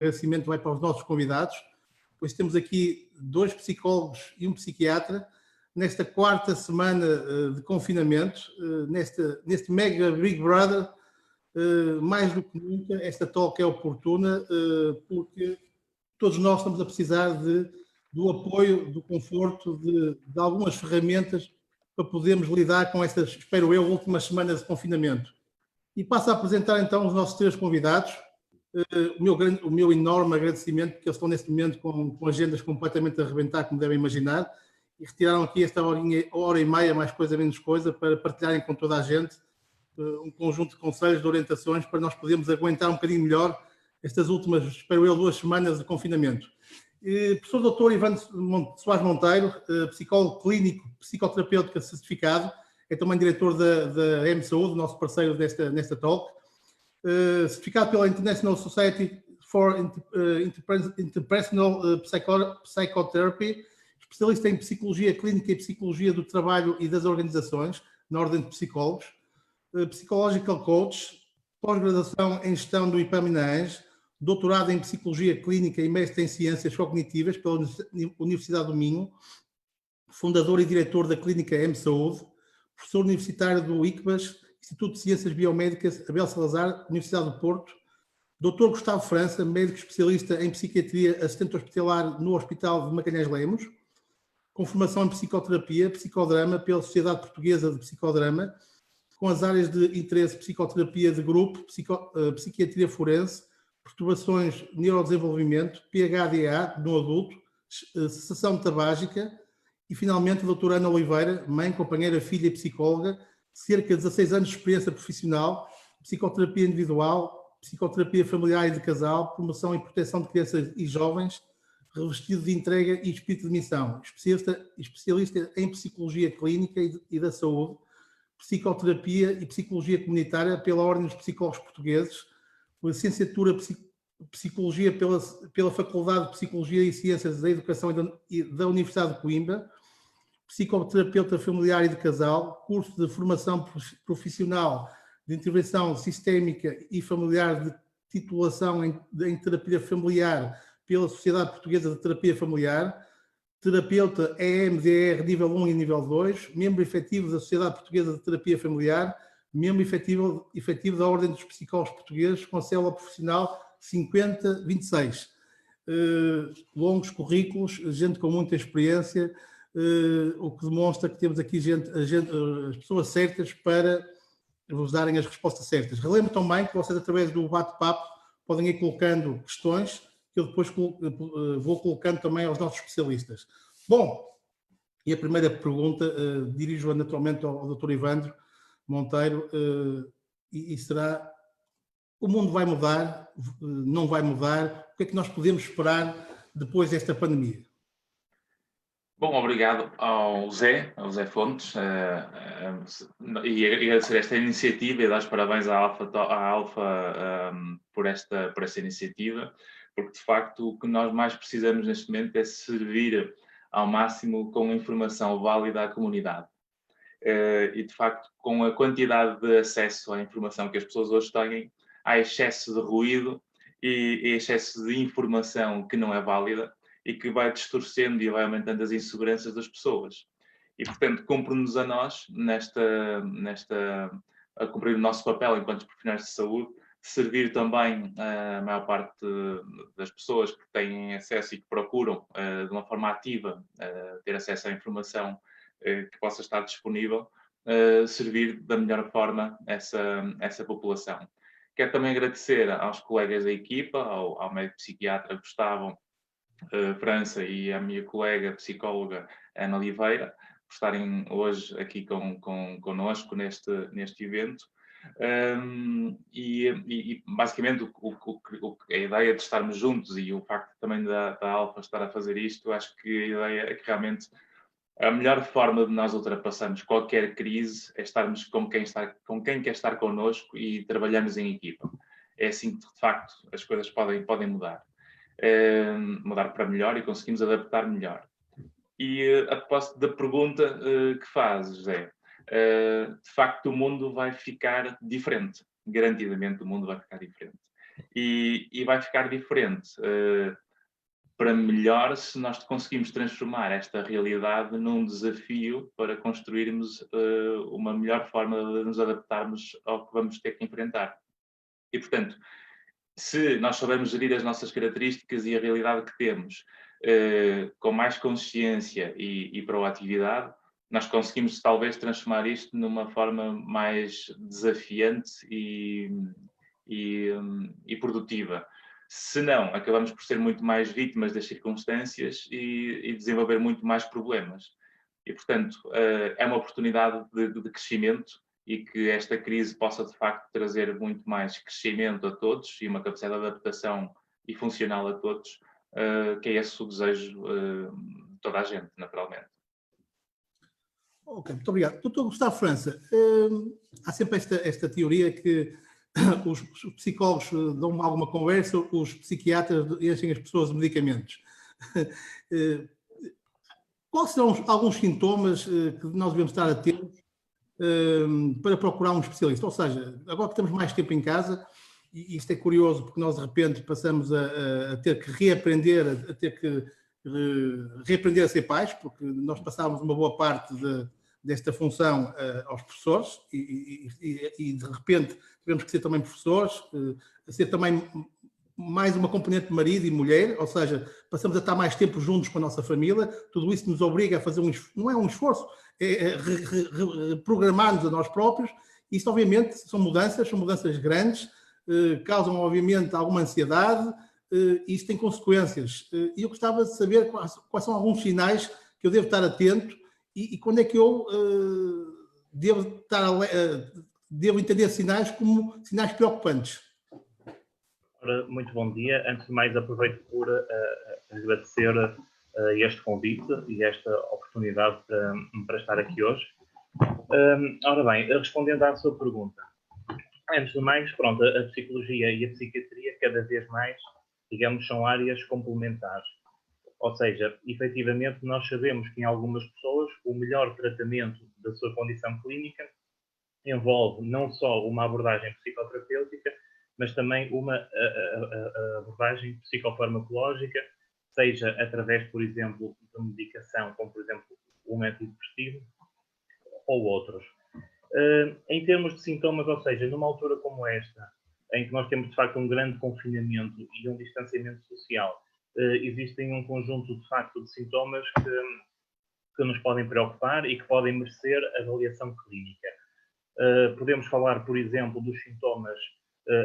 agradecimento vai para os nossos convidados, pois temos aqui 2 psicólogos e um psiquiatra, nesta 4ª semana de confinamento, neste mega Big Brother, mais do que nunca, esta talk é oportuna, porque todos nós estamos a precisar do apoio, do conforto, de algumas ferramentas para podermos lidar com estas, espero eu, últimas semanas de confinamento. E passo a apresentar então os nossos 3 convidados. O meu enorme agradecimento, porque eles estão neste momento com agendas completamente a arrebentar, como devem imaginar, e retiraram aqui esta hora e meia, mais coisa menos coisa, para partilharem com toda a gente um conjunto de conselhos, de orientações, para nós podermos aguentar um bocadinho melhor estas últimas, espero eu, 2 semanas de confinamento. Professor Dr. Evandro Soares Monteiro, psicólogo clínico, psicoterapeuta certificado, é também diretor da M-Saúde, nosso parceiro nesta talk, certificado pela International Society for Interpersonal Psychotherapy, especialista em psicologia clínica e psicologia do trabalho e das organizações, na ordem de psicólogos, psychological coach, pós-graduação em gestão do IPAM-INAANGE, doutorado em psicologia clínica e mestre em ciências cognitivas pela Universidade do Minho, fundador e diretor da clínica M-Saúde, professor universitário do ICBAS, Instituto de Ciências Biomédicas Abel Salazar, Universidade do Porto, Dr. Gustavo França, médico especialista em psiquiatria, assistente hospitalar no Hospital de Magalhães Lemos, com formação em psicoterapia, psicodrama pela Sociedade Portuguesa de Psicodrama, com as áreas de interesse psicoterapia de grupo, psiquiatria forense, perturbações neurodesenvolvimento, PHDA no adulto, cessação tabágica e, finalmente, a doutora Ana Oliveira, mãe, companheira, filha e psicóloga, cerca de 16 anos de experiência profissional, psicoterapia individual, psicoterapia familiar e de casal, promoção e proteção de crianças e jovens, revestido de entrega e espírito de missão, especialista em psicologia clínica e da saúde, psicoterapia e psicologia comunitária pela Ordem dos Psicólogos Portugueses, licenciatura Psicologia pela Faculdade de Psicologia e Ciências da Educação e da Universidade de Coimbra, psicoterapeuta familiar e de casal, curso de formação profissional de intervenção sistémica e familiar de titulação em terapia familiar pela Sociedade Portuguesa de Terapia Familiar, terapeuta EMDR nível 1 e nível 2, membro efetivo da Sociedade Portuguesa de Terapia Familiar, membro efetivo da Ordem dos Psicólogos Portugueses, com a célula profissional 5026. Longos currículos, gente com muita experiência, o que demonstra que temos aqui as pessoas certas para vos darem as respostas certas. Relembro também que vocês, através do bate-papo, podem ir colocando questões que eu depois vou colocando também aos nossos especialistas. Bom, e a primeira pergunta dirijo-a naturalmente ao Dr. Evandro Monteiro, e será: o mundo vai mudar? Não vai mudar? O que é que nós podemos esperar depois desta pandemia? Bom, obrigado ao Zé Fontes, e agradecer esta iniciativa e dar os parabéns à Alfa por esta iniciativa, porque de facto o que nós mais precisamos neste momento é servir ao máximo com informação válida à comunidade. E de facto, com a quantidade de acesso à informação que as pessoas hoje têm, há excesso de ruído e excesso de informação que não é válida e que vai distorcendo e vai aumentando as inseguranças das pessoas. E, portanto, cumpre-nos a nós, a cumprir o nosso papel enquanto profissionais de saúde, servir também a maior parte das pessoas que têm acesso e que procuram, de uma forma ativa, ter acesso à informação que possa estar disponível, servir da melhor forma essa população. Quero também agradecer aos colegas da equipa, ao médico psiquiatra Gustavo França e à minha colega psicóloga Ana Oliveira, por estarem hoje aqui connosco neste evento. E basicamente a ideia de estarmos juntos e o facto também da Alfa estar a fazer isto, acho que a ideia é que realmente a melhor forma de nós ultrapassarmos qualquer crise é estarmos com quem quer estar connosco e trabalharmos em equipa. É assim que, de facto, as coisas podem mudar. Mudar para melhor e conseguimos adaptar melhor. E a propósito da pergunta que fazes, José, de facto o mundo vai ficar diferente. Garantidamente o mundo vai ficar diferente. E vai ficar diferente. Para melhor, se nós conseguimos transformar esta realidade num desafio para construirmos uma melhor forma de nos adaptarmos ao que vamos ter que enfrentar. E, portanto, se nós soubermos gerir as nossas características e a realidade que temos com mais consciência e proatividade, nós conseguimos talvez transformar isto numa forma mais desafiante e produtiva. Se não, acabamos por ser muito mais vítimas das circunstâncias e desenvolver muito mais problemas. E, portanto, é uma oportunidade de crescimento e que esta crise possa, de facto, trazer muito mais crescimento a todos e uma capacidade de adaptação e funcional a todos, que é esse o desejo de toda a gente, naturalmente. Ok, muito obrigado. Doutor Gustavo França, há sempre esta teoria que os psicólogos dão alguma conversa, os psiquiatras enchem as pessoas de medicamentos. Quais são alguns sintomas que nós devemos estar atentos para procurar um especialista? Ou seja, agora que temos mais tempo em casa, e isto é curioso porque nós de repente passamos a ter que reaprender, reaprender a ser pais, porque nós passávamos uma boa parte desta função aos professores e de repente tivemos que ser também professores, a ser também mais uma componente de marido e mulher, ou seja, passamos a estar mais tempo juntos com a nossa família, tudo isso nos obriga a fazer não é um esforço, é reprogramar-nos a nós próprios. Isto obviamente são mudanças grandes, causam obviamente alguma ansiedade, e isto tem consequências. E eu gostava de saber quais são alguns sinais que eu devo estar atento e quando é que eu devo entender sinais como sinais preocupantes. Ora, muito bom dia. Antes de mais, aproveito por agradecer este convite e esta oportunidade para estar aqui hoje. Ora bem, respondendo à sua pergunta, antes de mais, pronto, a psicologia e a psiquiatria cada vez mais, digamos, são áreas complementares. Ou seja, efetivamente, nós sabemos que em algumas pessoas o melhor tratamento da sua condição clínica envolve não só uma abordagem psicoterapêutica, mas também uma abordagem psicofarmacológica, seja através, por exemplo, de medicação, como por exemplo um antidepressivo, ou outros. Em termos de sintomas, ou seja, numa altura como esta, em que nós temos de facto um grande confinamento e um distanciamento social, existem um conjunto de facto de sintomas que nos podem preocupar e que podem merecer avaliação clínica. Podemos falar, por exemplo, dos sintomas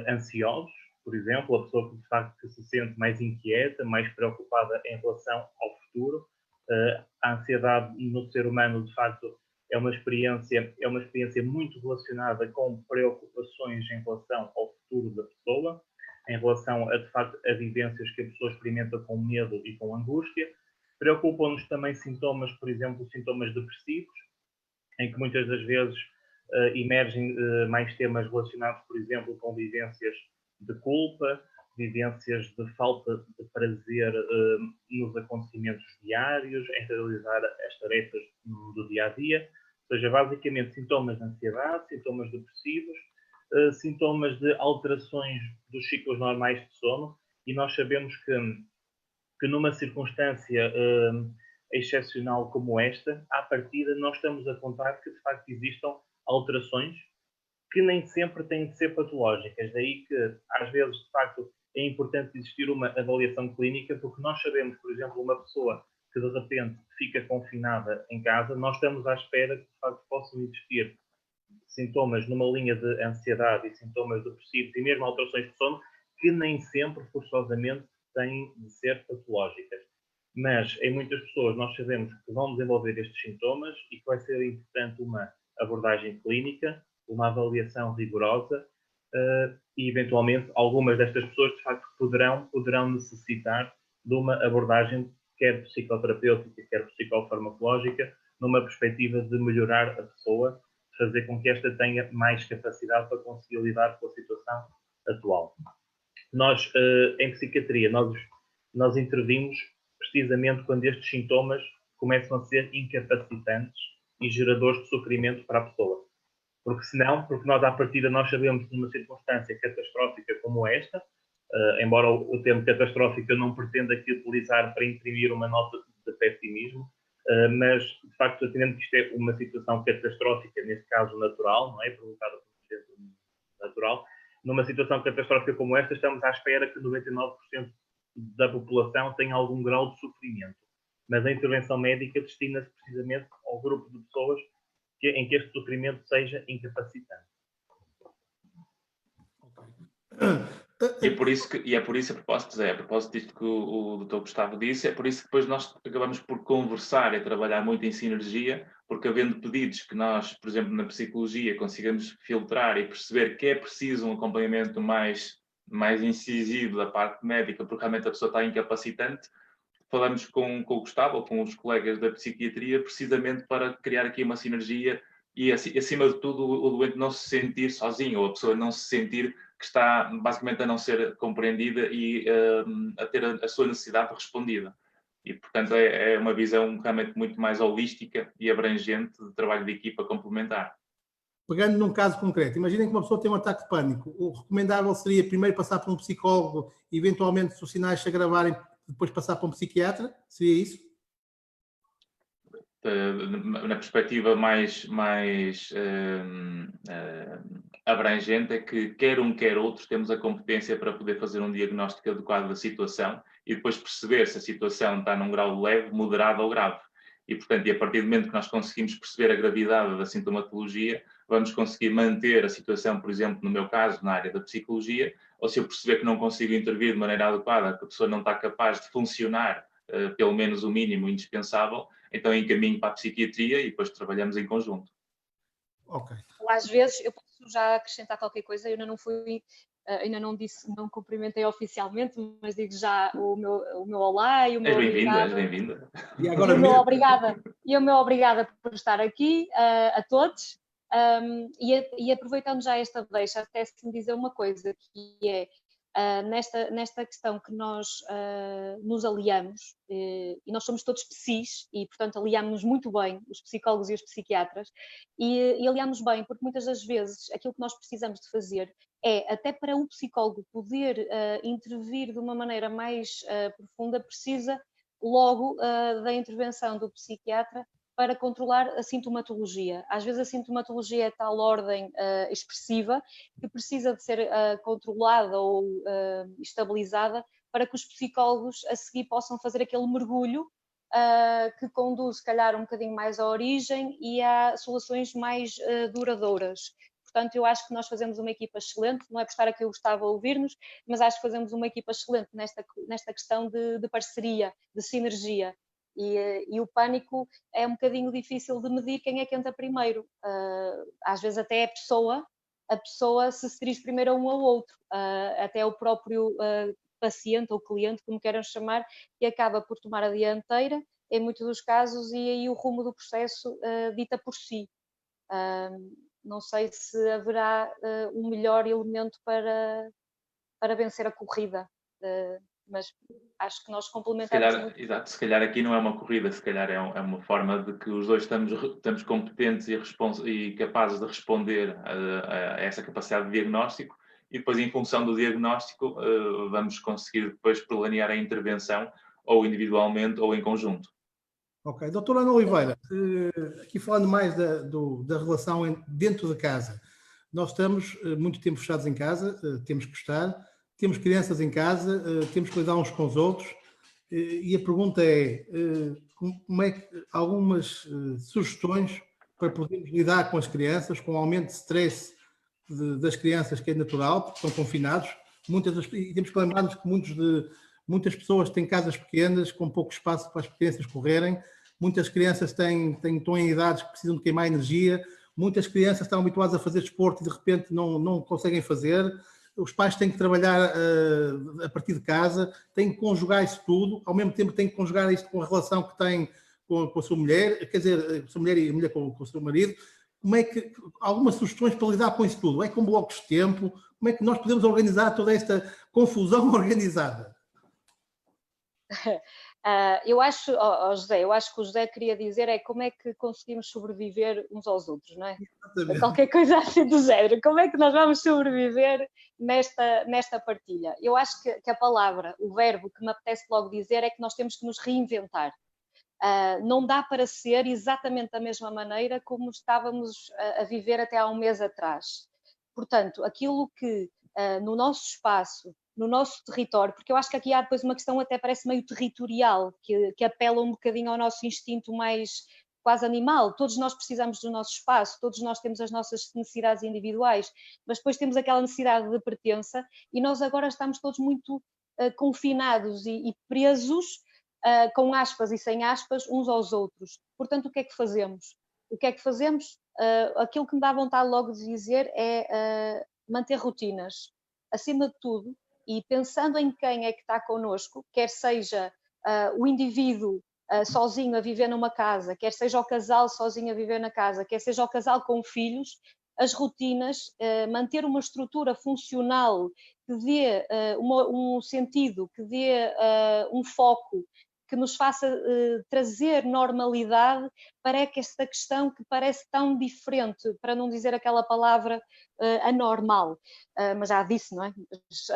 ansiosos, por exemplo, a pessoa que de facto se sente mais inquieta, mais preocupada em relação ao futuro. A ansiedade no ser humano, de facto, é uma experiência muito relacionada com preocupações em relação ao futuro da pessoa, em relação a, de facto, a vivências que a pessoa experimenta com medo e com angústia. Preocupam-nos também sintomas, por exemplo, sintomas depressivos, em que muitas das vezes emergem mais temas relacionados, por exemplo, com vivências de culpa, vivências de falta de prazer nos acontecimentos diários, em realizar as tarefas do dia-a-dia. Ou seja, basicamente sintomas de ansiedade, sintomas depressivos, sintomas de alterações dos ciclos normais de sono, e nós sabemos que numa circunstância excepcional como esta, à partida nós estamos a contar que de facto existam alterações que nem sempre têm de ser patológicas. Daí que às vezes de facto é importante existir uma avaliação clínica, porque nós sabemos, por exemplo, uma pessoa que de repente fica confinada em casa, nós estamos à espera que de facto possam existir sintomas numa linha de ansiedade e sintomas depressivos e mesmo alterações de sono que nem sempre forçosamente têm de ser patológicas. Mas em muitas pessoas nós sabemos que vão desenvolver estes sintomas e que vai ser importante uma abordagem clínica, uma avaliação rigorosa e eventualmente algumas destas pessoas de facto poderão necessitar de uma abordagem quer psicoterapêutica, quer psicofarmacológica, numa perspectiva de melhorar a pessoa, fazer com que esta tenha mais capacidade para conseguir lidar com a situação atual. Nós, em psiquiatria, nós intervimos precisamente quando estes sintomas começam a ser incapacitantes e geradores de sofrimento para a pessoa. Porque nós à partida nós sabemos que numa circunstância catastrófica como esta, embora o termo catastrófico eu não pretenda aqui utilizar para imprimir uma nota de pessimismo, mas, de facto, atendendo que isto é uma situação catastrófica, nesse caso natural, não é? Provocada por um evento natural, numa situação catastrófica como esta, estamos à espera que 99% da população tenha algum grau de sofrimento. Mas a intervenção médica destina-se precisamente ao grupo de pessoas em que este sofrimento seja incapacitante. E é por isso, a propósito disto que o Dr. Gustavo disse, é por isso que depois nós acabamos por conversar e trabalhar muito em sinergia, porque havendo pedidos que nós, por exemplo, na psicologia, consigamos filtrar e perceber que é preciso um acompanhamento mais incisivo da parte médica, porque realmente a pessoa está incapacitante, falamos com o Gustavo ou com os colegas da psiquiatria, precisamente para criar aqui uma sinergia e, acima de tudo, o doente não se sentir sozinho, ou a pessoa não se sentir que está basicamente a não ser compreendida e a ter a sua necessidade respondida. E, portanto, é uma visão realmente muito mais holística e abrangente de trabalho de equipa complementar. Pegando num caso concreto, imaginem que uma pessoa tem um ataque de pânico. O recomendável seria primeiro passar por um psicólogo e, eventualmente, se os sinais se agravarem, depois passar para um psiquiatra? Seria isso? Na perspectiva mais abrangente, é que quer um, quer outro, temos a competência para poder fazer um diagnóstico adequado da situação e depois perceber se a situação está num grau leve, moderado ou grave. E, portanto, a partir do momento que nós conseguimos perceber a gravidade da sintomatologia, vamos conseguir manter a situação, por exemplo, no meu caso, na área da psicologia, ou se eu perceber que não consigo intervir de maneira adequada, que a pessoa não está capaz de funcionar, pelo menos o mínimo indispensável, então encaminho para a psiquiatria e depois trabalhamos em conjunto. Ok. Às vezes, eu posso já acrescentar qualquer coisa, eu ainda não fui, ainda não disse, não cumprimentei oficialmente, mas digo já o meu olá e o meu obrigada. És bem-vinda. E agora o meu obrigada por estar aqui, a todos. E aproveitando já esta deixa, até se me dizer uma coisa, que é nesta questão que nós nos aliamos, e nós somos todos psis, e portanto aliamos-nos muito bem, os psicólogos e os psiquiatras, e aliamos bem, porque muitas das vezes aquilo que nós precisamos de fazer é, até para o psicólogo poder intervir de uma maneira mais profunda, precisa logo da intervenção do psiquiatra para controlar a sintomatologia. Às vezes a sintomatologia é de tal ordem expressiva que precisa de ser controlada ou estabilizada para que os psicólogos a seguir possam fazer aquele mergulho que conduz, se calhar, um bocadinho mais à origem e a soluções mais duradouras. Portanto, eu acho que nós fazemos uma equipa excelente, não é por estar aqui o Gustavo a ouvir-nos, mas acho que fazemos uma equipa excelente nesta questão de parceria, de sinergia. E o pânico é um bocadinho difícil de medir quem é que entra primeiro. Às vezes até a pessoa se dirige primeiro a um ao outro, até o próprio paciente ou cliente, como queiram chamar, que acaba por tomar a dianteira, em muitos dos casos, e aí o rumo do processo dita por si. Não sei se haverá um melhor elemento para vencer a corrida, mas acho que nós complementamos muito. Exato, se calhar aqui não é uma corrida, se calhar é uma forma de que os dois estamos competentes e capazes de responder a essa capacidade de diagnóstico, e depois, em função do diagnóstico, vamos conseguir depois planear a intervenção, ou individualmente ou em conjunto. Ok. Doutora Ana Oliveira, aqui falando mais da relação dentro de casa, nós estamos muito tempo fechados em casa, temos que estar, temos crianças em casa, temos que lidar uns com os outros, e a pergunta é, como é que algumas sugestões para podermos lidar com as crianças, com o aumento de stress das crianças, que é natural, porque estão confinados, e temos que lembrar-nos que muitas pessoas têm casas pequenas, com pouco espaço para as crianças correrem, muitas crianças estão em idades que precisam de queimar energia, muitas crianças estão habituadas a fazer desporto e de repente não conseguem fazer, os pais têm que trabalhar a partir de casa, têm que conjugar isso tudo, ao mesmo tempo têm que conjugar isto com a relação que têm com a sua mulher, quer dizer, a sua mulher e a mulher com o seu marido. Como é que, algumas sugestões para lidar com isso tudo? É com blocos de tempo? Como é que nós podemos organizar toda esta confusão organizada? Eu acho, José, eu acho que o José queria dizer é como é que conseguimos sobreviver uns aos outros, não é? Exatamente. Qualquer coisa assim do género. Como é que nós vamos sobreviver nesta partilha? Eu acho que a palavra, o verbo que me apetece logo dizer é que nós temos que nos reinventar. Não dá para ser exatamente da mesma maneira como estávamos a viver até há um mês atrás. Portanto, aquilo que no nosso espaço, no nosso território, porque eu acho que aqui há depois uma questão até parece meio territorial, que apela um bocadinho ao nosso instinto mais quase animal. Todos nós precisamos do nosso espaço, todos nós temos as nossas necessidades individuais, mas depois temos aquela necessidade de pertença e nós agora estamos todos muito confinados e presos, com aspas e sem aspas, uns aos outros. Portanto, o que é que fazemos? O que é que fazemos? Aquilo que me dá vontade logo de dizer é manter rotinas. Acima de tudo, e pensando em quem é que está connosco, quer seja o indivíduo sozinho a viver numa casa, quer seja o casal sozinho a viver na casa, quer seja o casal com filhos, as rotinas, manter uma estrutura funcional que dê um sentido, que dê um foco, que nos faça trazer normalidade para que esta questão que parece tão diferente, para não dizer aquela palavra anormal, mas já disse, não é? Mas,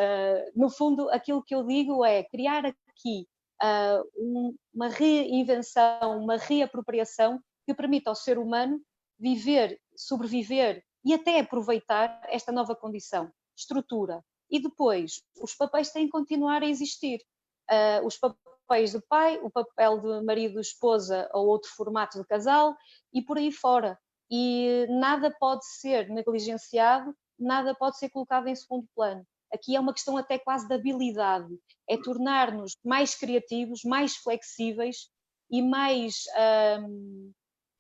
no fundo, aquilo que eu digo é criar aqui uma reinvenção, uma reapropriação que permita ao ser humano viver, sobreviver e até aproveitar esta nova condição, estrutura. E depois, os papéis têm que continuar a existir. Os papéis de pai, o papel de marido, esposa ou outro formato de casal e por aí fora. E nada pode ser negligenciado, nada pode ser colocado em segundo plano. Aqui é uma questão até quase de habilidade, é tornar-nos mais criativos, mais flexíveis e mais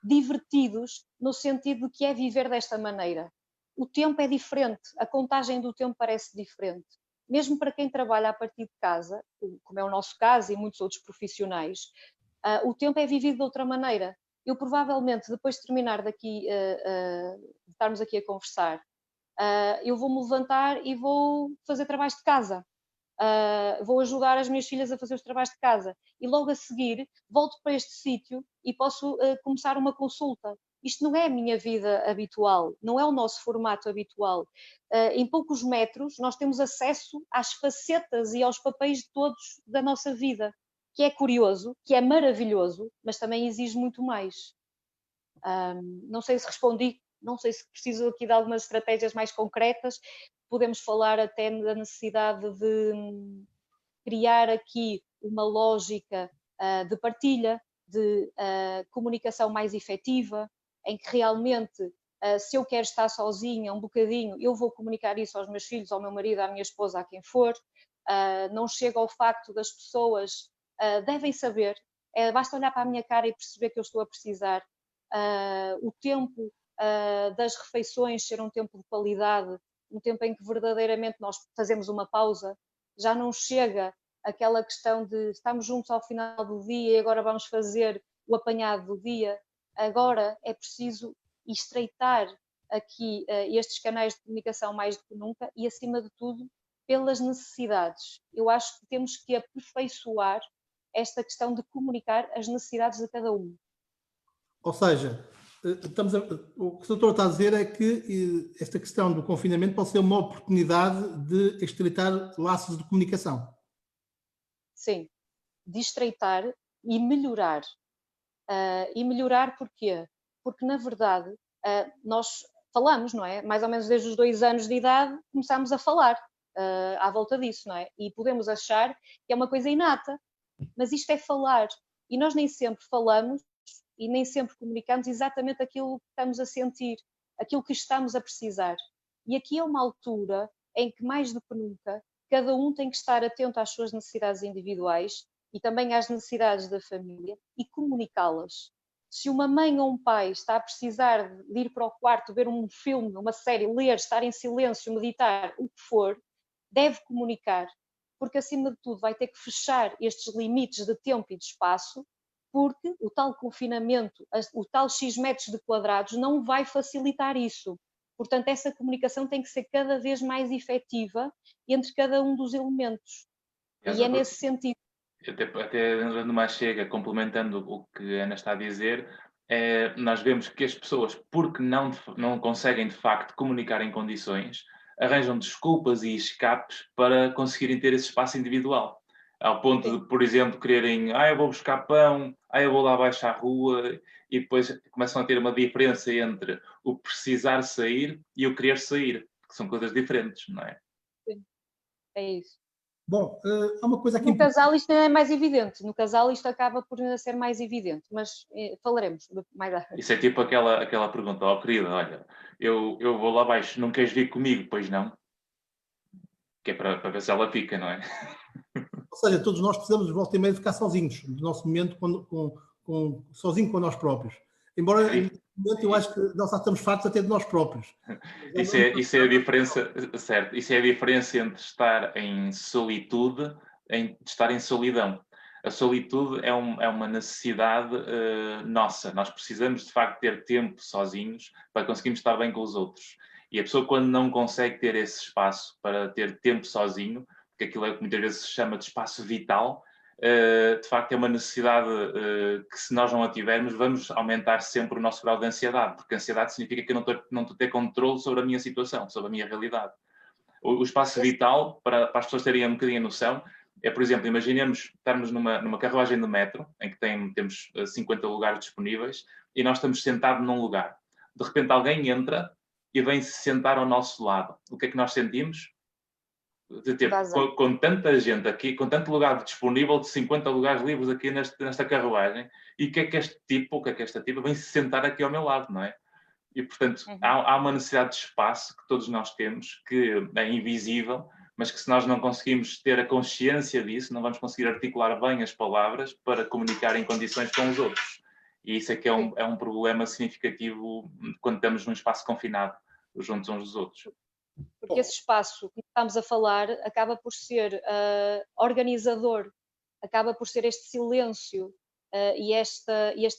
divertidos no sentido de que é viver desta maneira. O tempo é diferente, a contagem do tempo parece diferente. Mesmo para quem trabalha a partir de casa, como é o nosso caso e muitos outros profissionais, o tempo é vivido de outra maneira. Eu provavelmente, depois de terminar daqui, de estarmos aqui a conversar, eu vou-me levantar e vou fazer trabalhos de casa. Vou ajudar as minhas filhas a fazer os trabalhos de casa. E logo a seguir, volto para este sítio e posso começar uma consulta. Isto não é a minha vida habitual, não é o nosso formato habitual. Em poucos metros, nós temos acesso às facetas e aos papéis de todos da nossa vida, que é curioso, que é maravilhoso, mas também exige muito mais. Não sei se respondi, não sei se preciso aqui de algumas estratégias mais concretas. Podemos falar até da necessidade de criar aqui uma lógica de partilha, de comunicação mais efetiva, em que realmente, se eu quero estar sozinha um bocadinho, eu vou comunicar isso aos meus filhos, ao meu marido, à minha esposa, a quem for. Não chega ao facto das pessoas devem saber, basta olhar para a minha cara e perceber que eu estou a precisar. O tempo das refeições ser um tempo de qualidade, um tempo em que verdadeiramente nós fazemos uma pausa, já não chega aquela questão de estamos juntos ao final do dia e agora vamos fazer o apanhado do dia. Agora é preciso estreitar aqui estes canais de comunicação mais do que nunca e, acima de tudo, pelas necessidades. Eu acho que temos que aperfeiçoar esta questão de comunicar as necessidades de cada um. Ou seja, o que o doutor está a dizer é que esta questão do confinamento pode ser uma oportunidade de estreitar laços de comunicação. Sim, de estreitar e melhorar. E melhorar porquê? Porque, na verdade, nós falamos, não é? Mais ou menos desde os 2 anos de idade começámos a falar à volta disso, não é? E podemos achar que é uma coisa inata, mas isto é falar. E nós nem sempre falamos e nem sempre comunicamos exatamente aquilo que estamos a sentir, aquilo que estamos a precisar. E aqui é uma altura em que, mais do que nunca, cada um tem que estar atento às suas necessidades individuais e também às necessidades da família e comunicá-las. Se uma mãe ou um pai está a precisar de ir para o quarto, ver um filme, uma série, ler, estar em silêncio, meditar, o que for, deve comunicar, porque acima de tudo vai ter que fechar estes limites de tempo e de espaço, porque o tal confinamento, o tal X metros de quadrados não vai facilitar isso. Portanto, essa comunicação tem que ser cada vez mais efetiva entre cada um dos elementos. E é nesse sentido. Até dando mais chega, complementando o que a Ana está a dizer, nós vemos que as pessoas, porque não conseguem de facto comunicar em condições, arranjam desculpas e escapes para conseguirem ter esse espaço individual. Ao ponto de, por exemplo, quererem, eu vou buscar pão, eu vou lá abaixo à rua, e depois começam a ter uma diferença entre o precisar sair e o querer sair, que são coisas diferentes, não é? Sim, é isso. Bom, há uma coisa aqui No casal isto é mais evidente, no casal isto acaba por ser mais evidente, mas falaremos mais à frente. Isso é tipo aquela pergunta, querida, olha, eu vou lá abaixo, não queres vir comigo? Pois não. Que é para ver se ela fica, não é? Ou seja, todos nós precisamos de volta e meia de ficar sozinhos, do nosso momento sozinho com nós próprios. Embora, neste momento, eu acho que nós já estamos fartos até de nós próprios. Isso é a diferença, certo? Isso é a diferença entre estar em solitude e estar em solidão. A solitude é uma necessidade nossa. Nós precisamos, de facto, ter tempo sozinhos para conseguirmos estar bem com os outros. E a pessoa, quando não consegue ter esse espaço para ter tempo sozinho, porque aquilo é que muitas vezes se chama de espaço vital, de facto é uma necessidade que, se nós não a tivermos, vamos aumentar sempre o nosso grau de ansiedade, porque ansiedade significa que eu não estou a ter controle sobre a minha situação, sobre a minha realidade. O espaço vital, para as pessoas terem um bocadinho a noção, é, por exemplo, imaginemos estarmos numa carruagem de metro, em que temos 50 lugares disponíveis, e nós estamos sentados num lugar. De repente alguém entra e vem se sentar ao nosso lado. O que é que nós sentimos? Com tanta gente aqui, com tanto lugar disponível, de 50 lugares livres aqui nesta carruagem, e o que é que esta tipa vem se sentar aqui ao meu lado, não é? E, portanto, há uma necessidade de espaço que todos nós temos, que é invisível, mas que, se nós não conseguimos ter a consciência disso, não vamos conseguir articular bem as palavras para comunicar em condições com os outros. E isso é que é um problema significativo quando estamos num espaço confinado, juntos uns dos outros. Porque esse espaço que estamos a falar acaba por ser organizador, acaba por ser este silêncio e este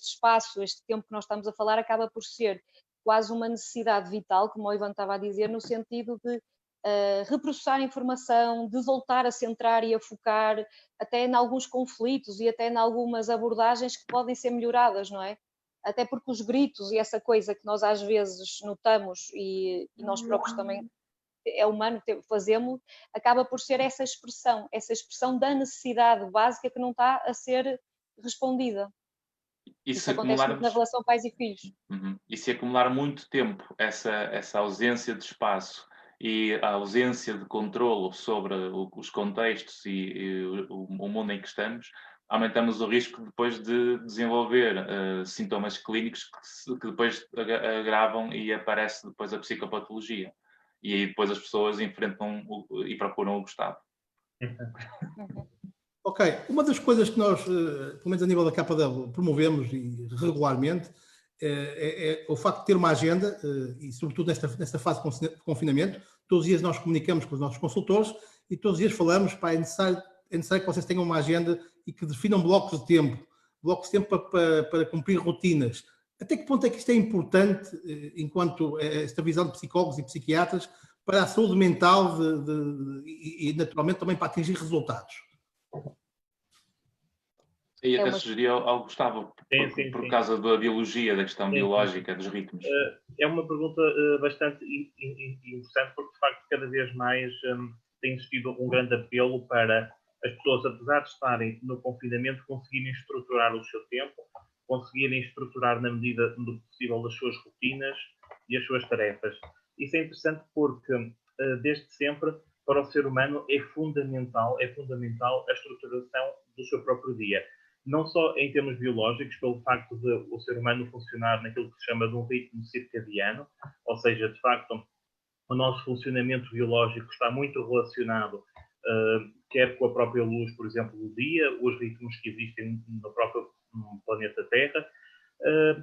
espaço, este tempo que nós estamos a falar, acaba por ser quase uma necessidade vital, como o Ivan estava a dizer, no sentido de reprocessar informação, de voltar a centrar e a focar, até em alguns conflitos e até em algumas abordagens que podem ser melhoradas, não é? Até porque os gritos e essa coisa que nós às vezes notamos e nós próprios também é humano fazemos, acaba por ser essa expressão da necessidade básica que não está a ser respondida. Isso acontece muito na relação pais e filhos. E se acumular muito tempo essa ausência de espaço e a ausência de controlo sobre os contextos e o mundo em que estamos, aumentamos o risco depois de desenvolver sintomas clínicos que depois agravam e aparece depois a psicopatologia. E aí depois as pessoas enfrentam e procuram o Gustavo. Ok, uma das coisas que nós, pelo menos a nível da KW, promovemos e regularmente é o facto de ter uma agenda e, sobretudo, nesta fase de confinamento, todos os dias nós comunicamos com os nossos consultores e todos os dias falamos, é necessário que vocês tenham uma agenda e que definam blocos de tempo para cumprir rotinas. Até que ponto é que isto é importante, enquanto esta visão de psicólogos e psiquiatras, para a saúde mental e, naturalmente, também para atingir resultados? E até sugeri ao Gustavo, por causa da biologia, da questão biológica, dos ritmos. É uma pergunta bastante interessante, porque, de facto, cada vez mais tem existido um grande apelo para as pessoas, apesar de estarem no confinamento, conseguirem estruturar o seu tempo, conseguirem estruturar, na medida do possível, as suas rotinas e as suas tarefas. Isso é interessante porque, desde sempre, para o ser humano é fundamental a estruturação do seu próprio dia. Não só em termos biológicos, pelo facto de o ser humano funcionar naquilo que se chama de um ritmo circadiano, ou seja, de facto, o nosso funcionamento biológico está muito relacionado quer com a própria luz, por exemplo, do dia, os ritmos que existem no próprio planeta Terra,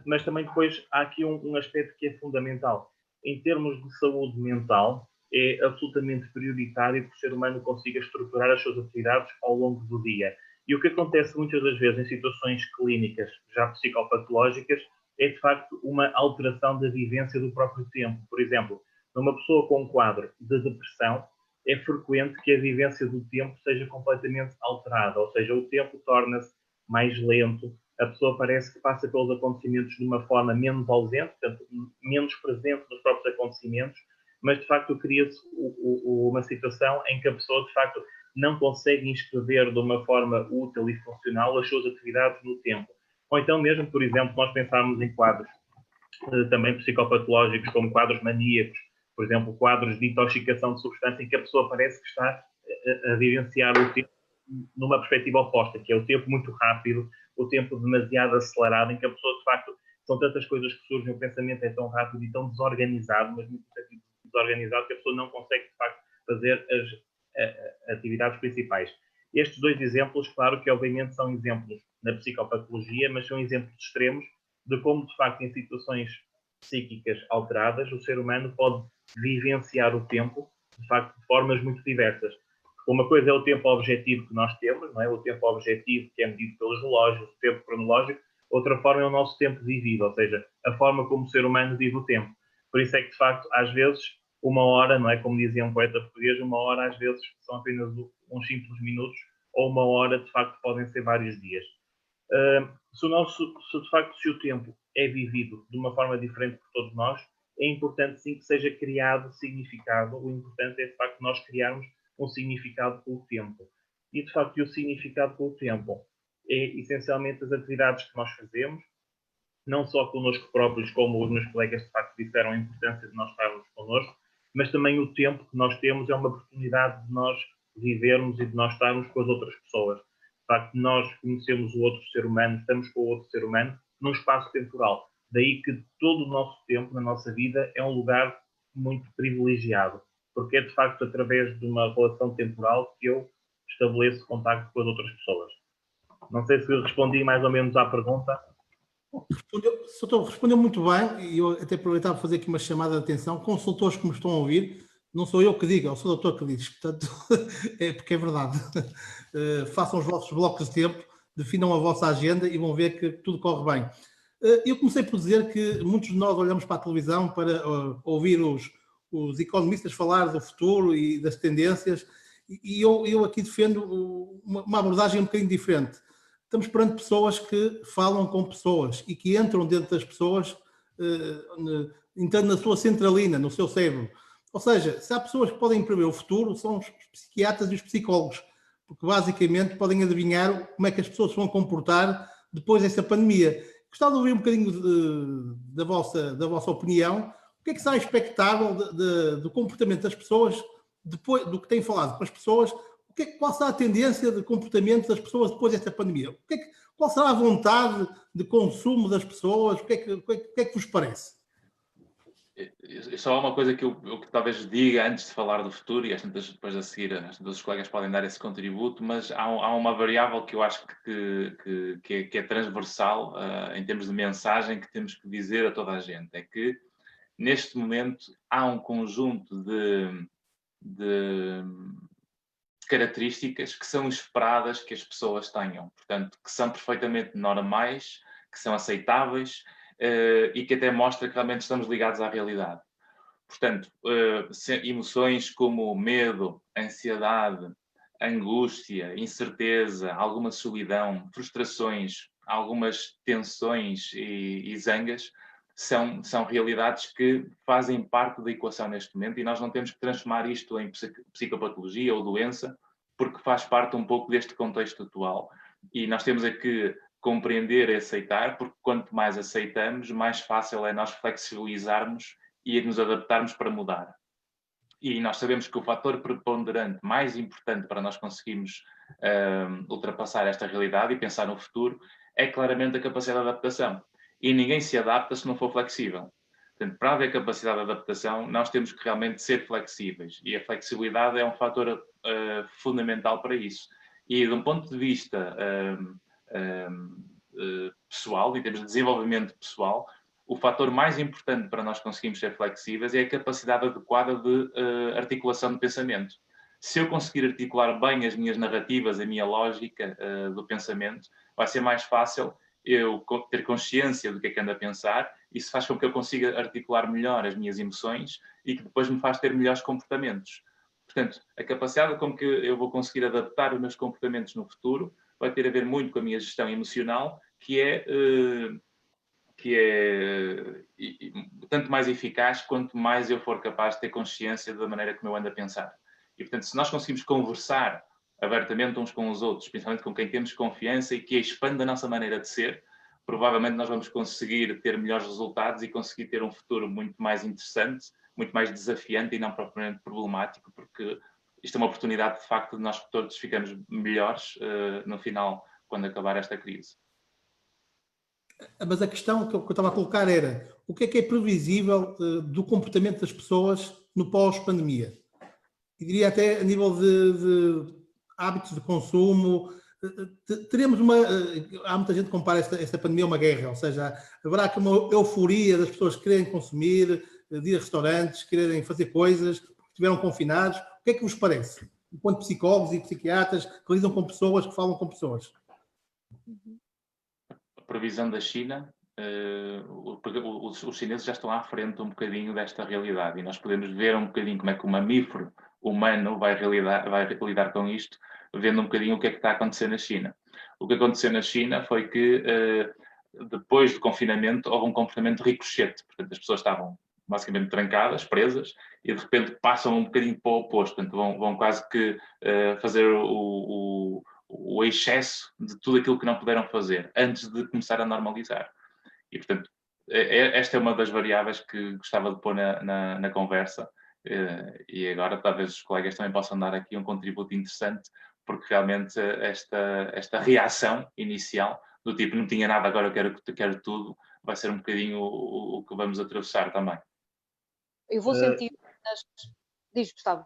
mas também depois há aqui um aspecto que é fundamental. Em termos de saúde mental, é absolutamente prioritário que o ser humano consiga estruturar as suas atividades ao longo do dia. E o que acontece muitas das vezes em situações clínicas já psicopatológicas é, de facto, uma alteração da vivência do próprio tempo. Por exemplo, numa pessoa com um quadro de depressão, é frequente que a vivência do tempo seja completamente alterada, ou seja, o tempo torna-se mais lento, a pessoa parece que passa pelos acontecimentos de uma forma menos ausente, portanto, menos presente nos próprios acontecimentos, mas de facto cria-se uma situação em que a pessoa de facto não consegue inscrever de uma forma útil e funcional as suas atividades no tempo. Ou então mesmo, por exemplo, nós pensarmos em quadros também psicopatológicos, como quadros maníacos, por exemplo, quadros de intoxicação de substância, em que a pessoa parece que está a vivenciar o tempo numa perspectiva oposta, que é o tempo muito rápido, o tempo demasiado acelerado, em que a pessoa, de facto, são tantas coisas que surgem, o pensamento é tão rápido e tão desorganizado, mas muito desorganizado, que a pessoa não consegue, de facto, fazer as atividades principais. Estes dois exemplos, claro que obviamente são exemplos na psicopatologia, mas são exemplos extremos de como, de facto, em situações psíquicas alteradas, o ser humano pode vivenciar o tempo, de facto, de formas muito diversas. Uma coisa é o tempo objetivo que nós temos, não é? O tempo objetivo que é medido pelos relógios, o tempo cronológico. Outra forma é o nosso tempo vivido, ou seja, a forma como o ser humano vive o tempo. Por isso é que, de facto, às vezes, uma hora, não é? Como dizia um poeta português, uma hora às vezes são apenas uns simples minutos, ou uma hora, de facto, podem ser vários dias. Se o tempo é vivido de uma forma diferente por todos nós, é importante sim que seja criado significado. O importante é de facto nós criarmos um significado com o tempo. E de facto o significado com o tempo é essencialmente as atividades que nós fazemos, não só connosco próprios, como os meus colegas de facto disseram a importância de nós estarmos connosco, mas também o tempo que nós temos é uma oportunidade de nós vivermos e de nós estarmos com as outras pessoas. De facto, nós conhecemos o outro ser humano, estamos com o outro ser humano num espaço temporal. Daí que todo o nosso tempo na nossa vida é um lugar muito privilegiado, porque é de facto através de uma relação temporal que eu estabeleço contacto com as outras pessoas. Não sei se eu respondi mais ou menos à pergunta. Respondeu muito bem, e eu até aproveitava para fazer aqui uma chamada de atenção. Consultores que me estão a ouvir, não sou eu que digo, é o seu doutor que diz, portanto, é porque é verdade. Façam os vossos blocos de tempo, definam a vossa agenda e vão ver que tudo corre bem. Eu comecei por dizer que muitos de nós olhamos para a televisão para ouvir os economistas falar do futuro e das tendências, e eu aqui defendo uma abordagem um bocadinho diferente. Estamos perante pessoas que falam com pessoas e que entram dentro das pessoas, entrando na sua centralina, no seu cérebro. Ou seja, se há pessoas que podem prever o futuro, são os psiquiatras e os psicólogos, porque basicamente podem adivinhar como é que as pessoas se vão comportar depois dessa pandemia. Gostava de ouvir um bocadinho da vossa opinião. O que é que será expectável do comportamento das pessoas, depois do que têm falado com as pessoas? Qual será a tendência de comportamento das pessoas depois desta pandemia? Qual será a vontade de consumo das pessoas? O que é que vos parece? Só há uma coisa que eu talvez diga antes de falar do futuro, e depois a seguir os colegas podem dar esse contributo, mas há uma variável que eu acho que é transversal em termos de mensagem que temos que dizer a toda a gente. É que, neste momento, há um conjunto de características que são esperadas que as pessoas tenham. Portanto, que são perfeitamente normais, que são aceitáveis, e que até mostra que realmente estamos ligados à realidade. Portanto, emoções como medo, ansiedade, angústia, incerteza, alguma solidão, frustrações, algumas tensões e zangas são realidades que fazem parte da equação neste momento, e nós não temos que transformar isto em psicopatologia ou doença, porque faz parte um pouco deste contexto atual. E nós temos que compreender e aceitar, porque quanto mais aceitamos, mais fácil é nós flexibilizarmos e nos adaptarmos para mudar. E nós sabemos que o fator preponderante mais importante para nós conseguirmos ultrapassar esta realidade e pensar no futuro é claramente a capacidade de adaptação. E ninguém se adapta se não for flexível. Portanto, para haver capacidade de adaptação, nós temos que realmente ser flexíveis. E a flexibilidade é um fator fundamental para isso. E de um ponto de vista pessoal, em termos de desenvolvimento pessoal, o fator mais importante para nós conseguirmos ser flexíveis é a capacidade adequada de articulação de pensamento. Se eu conseguir articular bem as minhas narrativas, a minha lógica do pensamento, vai ser mais fácil eu ter consciência do que é que ando a pensar. Isso faz com que eu consiga articular melhor as minhas emoções e que depois me faz ter melhores comportamentos. Portanto, a capacidade com que eu vou conseguir adaptar os meus comportamentos no futuro vai ter a ver muito com a minha gestão emocional, que é tanto mais eficaz quanto mais eu for capaz de ter consciência da maneira como eu ando a pensar. E, portanto, se nós conseguimos conversar abertamente uns com os outros, principalmente com quem temos confiança e que expande a nossa maneira de ser, provavelmente nós vamos conseguir ter melhores resultados e conseguir ter um futuro muito mais interessante, muito mais desafiante e não propriamente problemático, porque isto é uma oportunidade, de facto, de nós todos ficamos melhores no final, quando acabar esta crise. Mas a questão que eu estava a colocar era, o que é previsível do comportamento das pessoas no pós-pandemia? E diria até a nível de hábitos de consumo. Teremos há muita gente que compara esta pandemia a uma guerra, ou seja, haverá aqui uma euforia das pessoas que querem consumir, de ir a restaurantes, quererem fazer coisas, porque estiveram confinados. O que é que vos parece? Enquanto psicólogos e psiquiatras que lidam com pessoas, que falam com pessoas. A previsão da China, os chineses já estão à frente um bocadinho desta realidade e nós podemos ver um bocadinho como é que o mamífero humano vai lidar com isto, vendo um bocadinho o que é que está a acontecer na China. O que aconteceu na China foi que, depois do confinamento, houve um comportamento ricochete. Portanto, as pessoas estavam basicamente trancadas, presas, e de repente passam um bocadinho para o oposto. Portanto, vão quase que fazer o excesso de tudo aquilo que não puderam fazer, antes de começar a normalizar. E, portanto, esta é uma das variáveis que gostava de pôr na conversa, e agora talvez os colegas também possam dar aqui um contributo interessante, porque realmente esta reação inicial, do tipo, não tinha nada, agora eu quero tudo, vai ser um bocadinho o que vamos atravessar também. Eu vou sentir... Diz, Gustavo.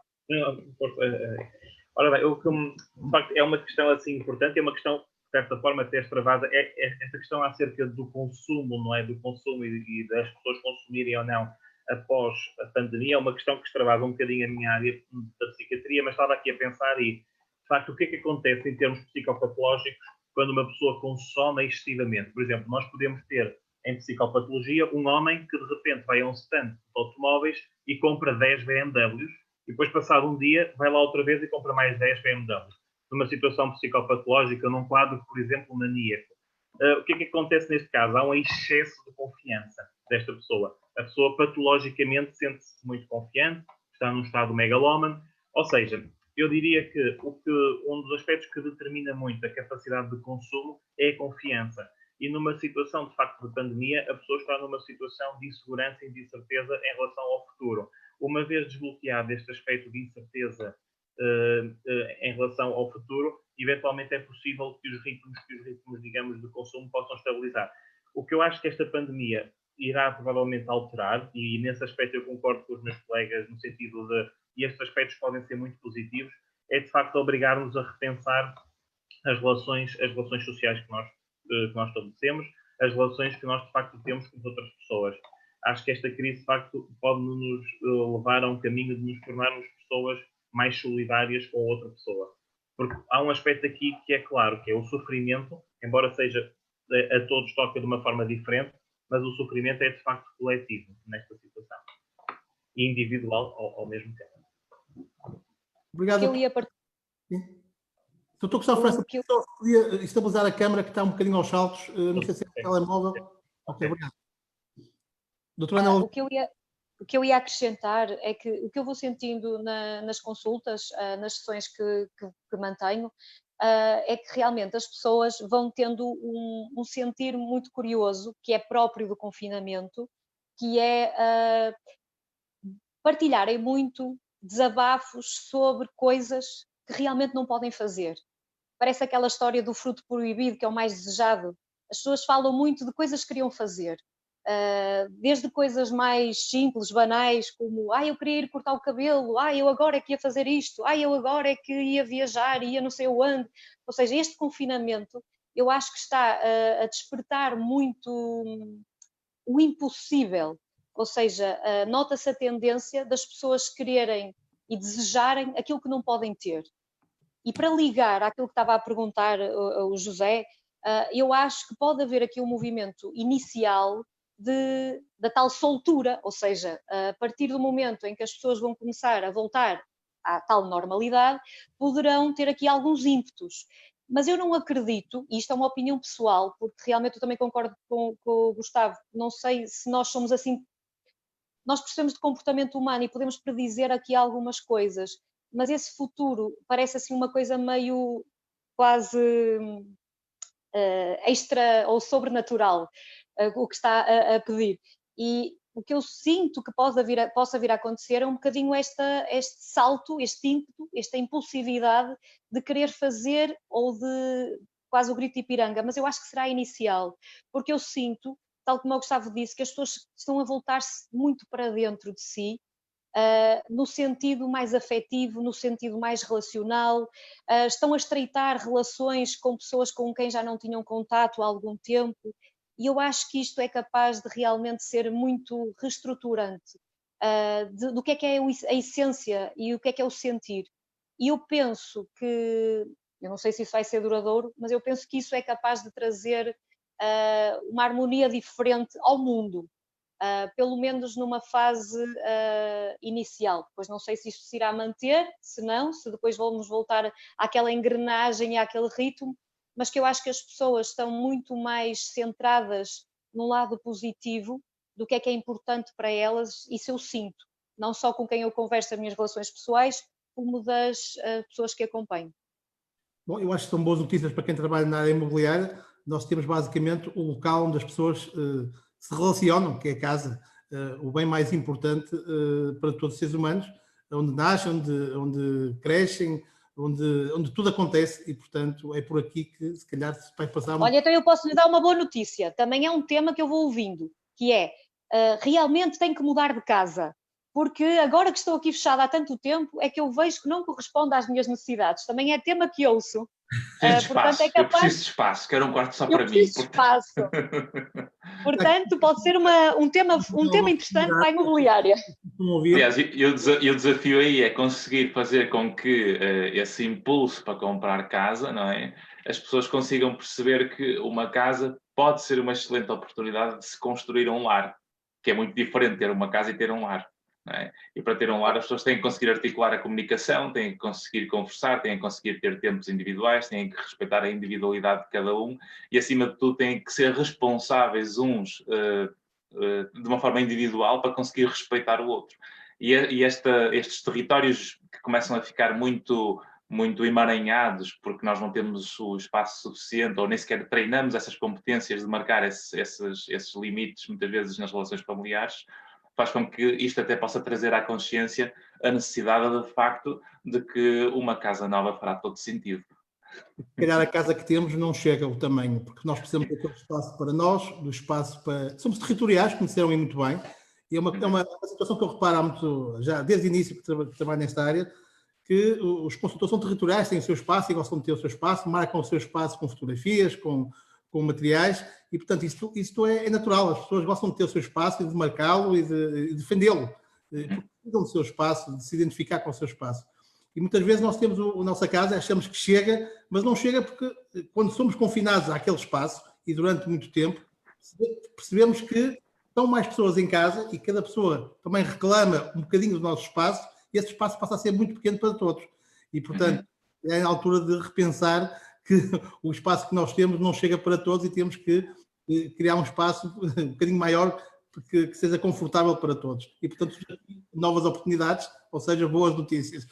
Ora bem, de facto, é uma questão assim importante, é uma questão, de certa forma, até extravasa, esta questão acerca do consumo, não é? Do consumo e das pessoas consumirem ou não após a pandemia, é uma questão que extravasa um bocadinho a minha área da psiquiatria, mas estava aqui a pensar e, de facto, o que é que acontece em termos psicopatológicos quando uma pessoa consome excessivamente? Por exemplo, nós podemos ter em psicopatologia um homem que de repente vai a um stand de automóveis e compra 10 BMWs e depois, passado um dia, vai lá outra vez e compra mais 10 BMWs. Numa situação psicopatológica, num quadro, por exemplo, maníaco. O que é que acontece neste caso? Há um excesso de confiança desta pessoa. A pessoa patologicamente sente-se muito confiante, está num estado megalómano, ou seja, eu diria que um dos aspectos que determina muito a capacidade de consumo é a confiança. E numa situação, de facto, de pandemia, a pessoa está numa situação de insegurança e de incerteza em relação ao futuro. Uma vez desbloqueado este aspecto de incerteza em relação ao futuro, eventualmente é possível que os ritmos, digamos, de consumo possam estabilizar. O que eu acho que esta pandemia irá provavelmente alterar, e nesse aspecto eu concordo com os meus colegas, no sentido de, e estes aspectos podem ser muito positivos, é de facto obrigar-nos a repensar as relações sociais que nós estabelecemos, as relações que nós de facto temos com as outras pessoas. Acho que esta crise de facto pode nos levar a um caminho de nos tornarmos pessoas mais solidárias com outra pessoa. Porque há um aspecto aqui que é claro, que é o sofrimento, embora seja a todos toca de uma forma diferente, mas o sofrimento é de facto coletivo nesta situação. E individual ao mesmo tempo. Obrigado. Doutor Gustavo França, podia estabilizar a câmara que está um bocadinho aos saltos. Não sei se é o telemóvel. Ok, obrigado. Doutora Ana... O que eu ia acrescentar é que o que eu vou sentindo nas consultas, nas sessões que mantenho, é que realmente as pessoas vão tendo um sentir muito curioso, que é próprio do confinamento, que é partilharem muito desabafos sobre coisas que realmente não podem fazer. Parece aquela história do fruto proibido, que é o mais desejado. As pessoas falam muito de coisas que queriam fazer. Desde coisas mais simples, banais, como eu queria ir cortar o cabelo, eu agora é que ia fazer isto, eu agora é que ia viajar, ia não sei onde. Ou seja, este confinamento, eu acho que está a despertar muito o impossível. Ou seja, nota-se a tendência das pessoas quererem e desejarem aquilo que não podem ter. E para ligar àquilo que estava a perguntar o José, eu acho que pode haver aqui um movimento inicial da tal soltura, ou seja, a partir do momento em que as pessoas vão começar a voltar à tal normalidade, poderão ter aqui alguns ímpetos. Mas eu não acredito, e isto é uma opinião pessoal, porque realmente eu também concordo com o Gustavo, não sei se nós somos assim, nós percebemos de comportamento humano e podemos predizer aqui algumas coisas, mas esse futuro parece assim uma coisa meio quase extra ou sobrenatural, o que está a pedir. E o que eu sinto que possa vir a acontecer é um bocadinho este salto, este ímpeto, esta impulsividade de querer fazer ou de quase o grito de Ipiranga, mas eu acho que será inicial, porque eu sinto, tal como o Gustavo disse, que as pessoas estão a voltar-se muito para dentro de si, no sentido mais afetivo, no sentido mais relacional, estão a estreitar relações com pessoas com quem já não tinham contato há algum tempo, e eu acho que isto é capaz de realmente ser muito reestruturante do que é a essência e o que é o sentir. E eu penso que, eu não sei se isso vai ser duradouro, mas eu penso que isso é capaz de trazer uma harmonia diferente ao mundo. Pelo menos numa fase inicial. Depois não sei se isto se irá manter, se não, se depois vamos voltar àquela engrenagem e àquele ritmo, mas que eu acho que as pessoas estão muito mais centradas no lado positivo do que é importante para elas, isso eu sinto, não só com quem eu converso as minhas relações pessoais, como das pessoas que acompanho. Bom, eu acho que são boas notícias para quem trabalha na área imobiliária. Nós temos basicamente o local onde as pessoas se relacionam, que é a casa, o bem mais importante para todos os seres humanos, onde nascem, onde crescem, onde tudo acontece e, portanto, é por aqui que se calhar se vai passar... Olha, então eu posso lhe dar uma boa notícia, também é um tema que eu vou ouvindo, que é, realmente tenho que mudar de casa, porque agora que estou aqui fechada há tanto tempo, é que eu vejo que não corresponde às minhas necessidades, também é tema que ouço. Portanto, é capaz... Eu preciso de espaço, quero um quarto só para mim. Eu preciso de espaço. Portanto, pode ser um tema interessante para a imobiliária. Aliás, o desafio aí é conseguir fazer com que esse impulso para comprar casa, não é? As pessoas consigam perceber que uma casa pode ser uma excelente oportunidade de se construir um lar, que é muito diferente ter uma casa e ter um lar. Não é? E para ter um lar as pessoas têm que conseguir articular a comunicação, têm que conseguir conversar, têm que conseguir ter tempos individuais, têm que respeitar a individualidade de cada um e, acima de tudo, têm que ser responsáveis uns de uma forma individual para conseguir respeitar o outro. E estes territórios que começam a ficar muito emaranhados porque nós não temos o espaço suficiente ou nem sequer treinamos essas competências de marcar esses limites, muitas vezes nas relações familiares, faz com que isto até possa trazer à consciência a necessidade, de facto, de que uma casa nova fará todo sentido. Se calhar a casa que temos não chega ao tamanho, porque nós precisamos daquele espaço para nós, do espaço para... Somos territoriais, como disseram aí muito bem, e é uma situação que eu reparo já desde o início que trabalho nesta área, que os consultores são territoriais, têm o seu espaço e gostam de ter o seu espaço, marcam o seu espaço com fotografias, com materiais, e portanto isto é natural, as pessoas gostam de ter o seu espaço e de marcá-lo e de defendê-lo, porque precisam do seu espaço, de se identificar com o seu espaço. E muitas vezes nós temos a nossa casa, achamos que chega, mas não chega porque quando somos confinados àquele espaço e durante muito tempo, percebemos que estão mais pessoas em casa e cada pessoa também reclama um bocadinho do nosso espaço e esse espaço passa a ser muito pequeno para todos. E, portanto, é a altura de repensar que o espaço que nós temos não chega para todos e temos que criar um espaço um bocadinho maior que seja confortável para todos. E, portanto, novas oportunidades, ou seja, boas notícias.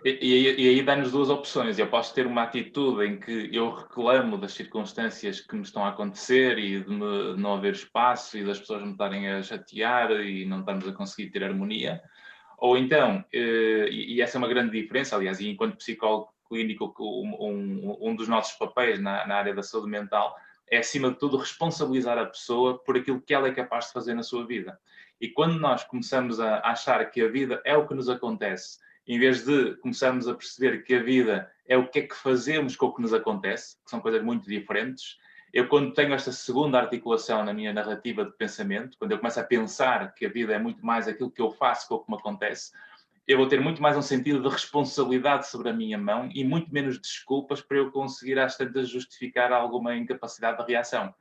E aí dá-nos duas opções. Eu posso ter uma atitude em que eu reclamo das circunstâncias que me estão a acontecer e de não haver espaço e das pessoas me estarem a chatear e não estamos a conseguir ter harmonia. Ou então, e essa é uma grande diferença, aliás, e enquanto psicólogo clínico, um dos nossos papéis na área da saúde mental é, acima de tudo, responsabilizar a pessoa por aquilo que ela é capaz de fazer na sua vida. E quando nós começamos a achar que a vida é o que nos acontece, em vez de começarmos a perceber que a vida é o que é que fazemos com o que nos acontece, que são coisas muito diferentes, eu quando tenho esta segunda articulação na minha narrativa de pensamento, quando eu começo a pensar que a vida é muito mais aquilo que eu faço com o que me acontece, eu vou ter muito mais um sentido de responsabilidade sobre a minha mão e muito menos desculpas para eu conseguir, às tantas, justificar alguma incapacidade de reação.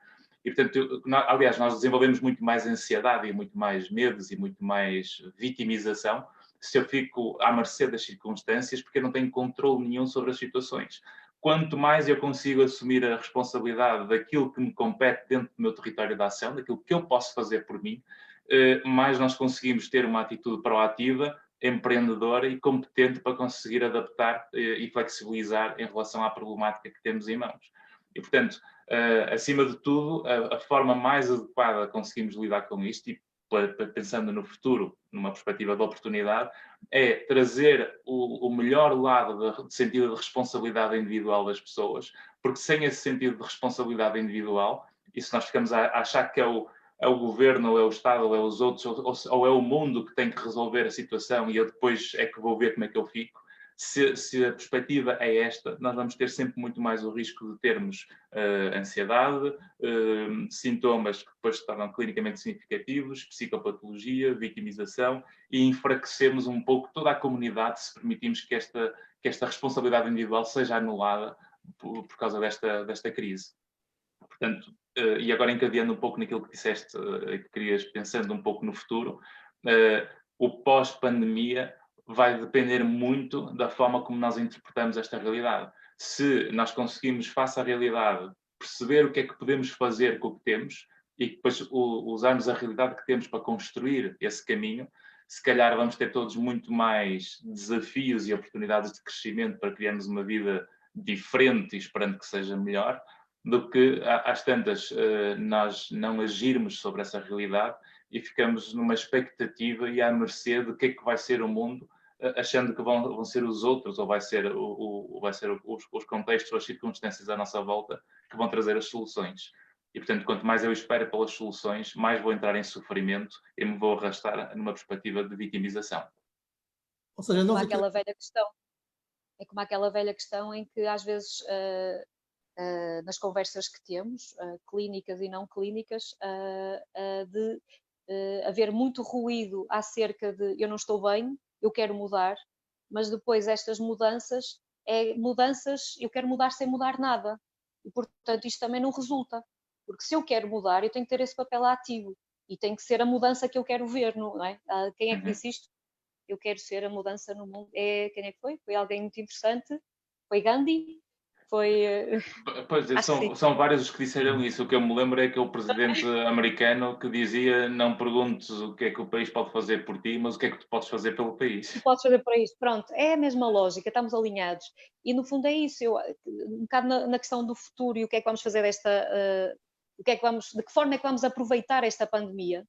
E, portanto, aliás, nós desenvolvemos muito mais ansiedade e muito mais medos e muito mais vitimização se eu fico à mercê das circunstâncias, porque eu não tenho controle nenhum sobre as situações. Quanto mais eu consigo assumir a responsabilidade daquilo que me compete dentro do meu território de ação, daquilo que eu posso fazer por mim, mais nós conseguimos ter uma atitude proativa, empreendedora e competente para conseguir adaptar e flexibilizar em relação à problemática que temos em mãos. E, portanto, acima de tudo, a forma mais adequada conseguimos lidar com isto, e pensando no futuro, numa perspectiva de oportunidade, é trazer o melhor lado de sentido de responsabilidade individual das pessoas, porque sem esse sentido de responsabilidade individual, e se nós ficamos a achar que é o governo, ou é o Estado, ou é os outros, ou é o mundo que tem que resolver a situação e eu depois é que vou ver como é que eu fico, se a perspectiva é esta, nós vamos ter sempre muito mais o risco de termos ansiedade, sintomas que depois se tornam clinicamente significativos, psicopatologia, vitimização, e enfraquecemos um pouco toda a comunidade se permitirmos que esta responsabilidade individual seja anulada por causa desta crise. Portanto, e agora encadeando um pouco naquilo que disseste, que querias, pensando um pouco no futuro, o pós-pandemia vai depender muito da forma como nós interpretamos esta realidade. Se nós conseguimos, face à realidade, perceber o que é que podemos fazer com o que temos e depois usarmos a realidade que temos para construir esse caminho, se calhar vamos ter todos muito mais desafios e oportunidades de crescimento para criarmos uma vida diferente e esperando que seja melhor, do que às tantas nós não agirmos sobre essa realidade e ficamos numa expectativa e à mercê de que é que vai ser o mundo, achando que vão ser os outros ou vai ser os contextos ou as circunstâncias à nossa volta que vão trazer as soluções. E, portanto, quanto mais eu espero pelas soluções, mais vou entrar em sofrimento e me vou arrastar numa perspectiva de vitimização. Ou seja, como aquela velha questão. É como aquela velha questão em que às vezes nas conversas que temos, clínicas e não clínicas, de haver muito ruído acerca de eu não estou bem, eu quero mudar, mas depois estas mudanças, eu quero mudar sem mudar nada. E, portanto, isto também não resulta. Porque se eu quero mudar, eu tenho que ter esse papel ativo. E tem que ser a mudança que eu quero ver, não é? Quem é que disse isto? Eu quero ser a mudança no mundo. Quem é que foi? Foi alguém muito interessante? Foi Gandhi? Foi... Pois é, são vários os que disseram isso. O que eu me lembro é que o presidente americano que dizia: não perguntes o que é que o país pode fazer por ti, mas o que é que tu podes fazer pelo país. Tu podes fazer para isto. Pronto, é a mesma lógica, estamos alinhados. E no fundo é isso, um bocado na questão do futuro e o que é que vamos fazer de que forma é que vamos aproveitar esta pandemia,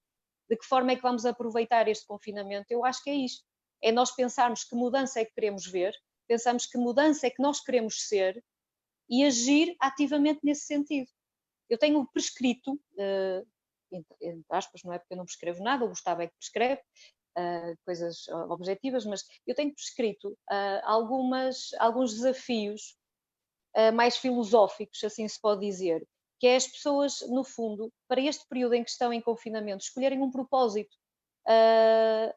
de que forma é que vamos aproveitar este confinamento, eu acho que é isto. É nós pensarmos que mudança é que queremos ver, pensamos que mudança é que nós queremos ser, e agir ativamente nesse sentido. Eu tenho prescrito, entre aspas, não é porque eu não prescrevo nada, o Gustavo é que prescreve coisas objetivas, mas eu tenho prescrito alguns desafios mais filosóficos, assim se pode dizer, que é as pessoas, no fundo, para este período em que estão em confinamento, escolherem um propósito,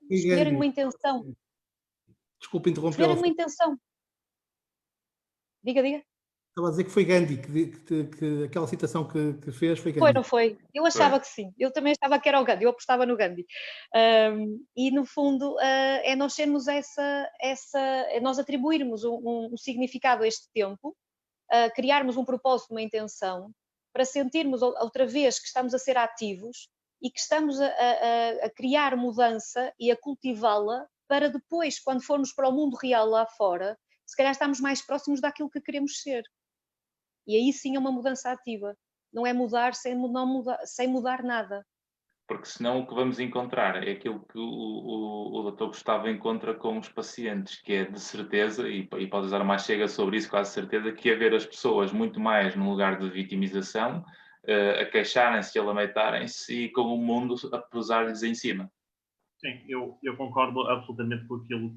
escolherem uma intenção. Desculpe interromper. Escolherem uma intenção. Diga. Estava a dizer que foi Gandhi, que aquela citação que fez foi Gandhi. Foi, não foi? Eu achava que sim. Eu também achava que era o Gandhi, eu apostava no Gandhi. E, no fundo, é nós sermos nós atribuirmos um significado a este tempo, criarmos um propósito, uma intenção, para sentirmos outra vez que estamos a ser ativos e que estamos a criar mudança e a cultivá-la para depois, quando formos para o mundo real lá fora, se calhar estamos mais próximos daquilo que queremos ser. E aí sim é uma mudança ativa. Não é mudar sem mudar nada. Porque senão o que vamos encontrar é aquilo que o Dr. Gustavo encontra com os pacientes, que é de certeza, e pode usar mais chega sobre isso, quase certeza, que é ver as pessoas muito mais num lugar de vitimização, a queixarem-se e a lamentarem-se e com o mundo a pesar-lhes em cima. Sim, eu concordo absolutamente com aquilo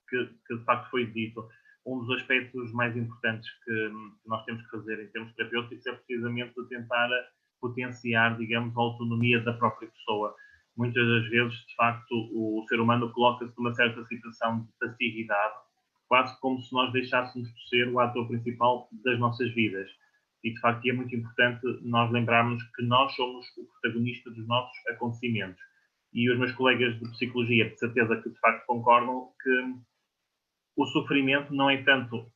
que de facto foi dito. Um dos aspectos mais importantes que nós temos que fazer em termos terapêuticos é precisamente tentar potenciar, digamos, a autonomia da própria pessoa. Muitas das vezes, de facto, o ser humano coloca-se numa certa situação de passividade, quase como se nós deixássemos de ser o ator principal das nossas vidas. E, de facto, é muito importante nós lembrarmos que nós somos o protagonista dos nossos acontecimentos. e os meus colegas de psicologia, de certeza que de facto concordam, que o sofrimento não é tanto,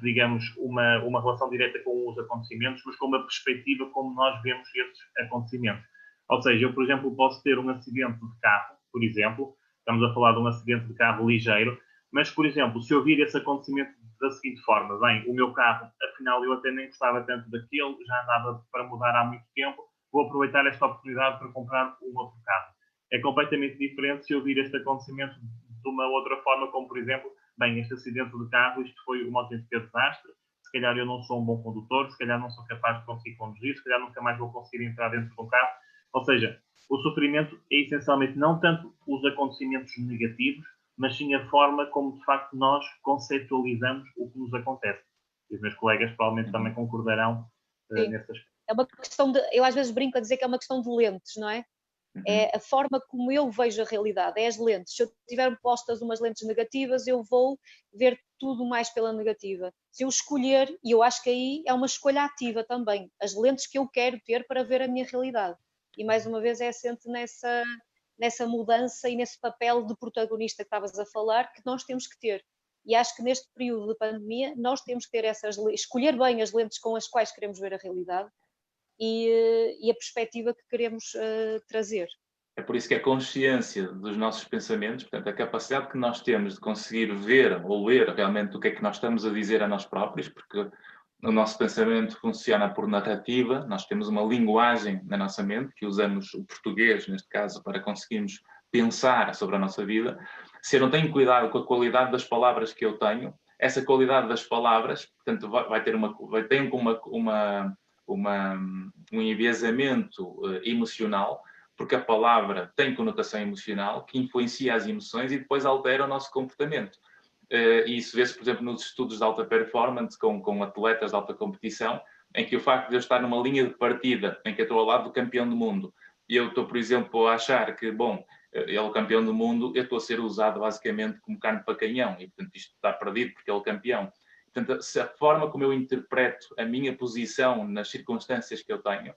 digamos, uma relação direta com os acontecimentos, mas com uma perspectiva como nós vemos esses acontecimentos. Ou seja, eu, por exemplo, posso ter um acidente de carro, por exemplo, estamos a falar de um acidente de carro ligeiro, mas, por exemplo, se eu vir esse acontecimento da seguinte forma: bem, o meu carro, afinal, eu até nem gostava tanto daquele, já andava para mudar há muito tempo, vou aproveitar esta oportunidade para comprar um outro carro. É completamente diferente se eu vir este acontecimento de uma outra forma, como, por exemplo, bem, este acidente de carro, isto foi um autêntico desastre, se calhar eu não sou um bom condutor, se calhar não sou capaz de conseguir conduzir, se calhar nunca mais vou conseguir entrar dentro de um carro. Ou seja, o sofrimento é essencialmente não tanto os acontecimentos negativos, mas sim a forma como, de facto, nós conceitualizamos o que nos acontece. E os meus colegas provavelmente também concordarão nesse aspecto. É uma questão de, eu às vezes brinco a dizer que é uma questão de lentes, não é? É a forma como eu vejo a realidade, é as lentes. Se eu tiver postas umas lentes negativas, eu vou ver tudo mais pela negativa. Se eu escolher, e eu acho que aí é uma escolha ativa também, as lentes que eu quero ter para ver a minha realidade. E mais uma vez é assente nessa mudança e nesse papel de protagonista que estavas a falar, que nós temos que ter. E acho que neste período de pandemia nós temos que ter escolher bem as lentes com as quais queremos ver a realidade e a perspectiva que queremos trazer. É por isso que a consciência dos nossos pensamentos, portanto, a capacidade que nós temos de conseguir ver ou ler realmente o que é que nós estamos a dizer a nós próprios, porque o nosso pensamento funciona por narrativa, nós temos uma linguagem na nossa mente, que usamos o português, neste caso, para conseguirmos pensar sobre a nossa vida. Se eu não tenho cuidado com a qualidade das palavras que eu tenho, essa qualidade das palavras, portanto, vai ter um enviesamento emocional, porque a palavra tem conotação emocional, que influencia as emoções e depois altera o nosso comportamento. E isso vê-se, por exemplo, nos estudos de alta performance, com atletas de alta competição, em que o facto de eu estar numa linha de partida, em que eu estou ao lado do campeão do mundo, e eu estou, por exemplo, a achar que, bom, ele é o campeão do mundo, eu estou a ser usado basicamente como carne para canhão, e portanto isto está perdido porque ele é o campeão. Portanto, se a forma como eu interpreto a minha posição nas circunstâncias que eu tenho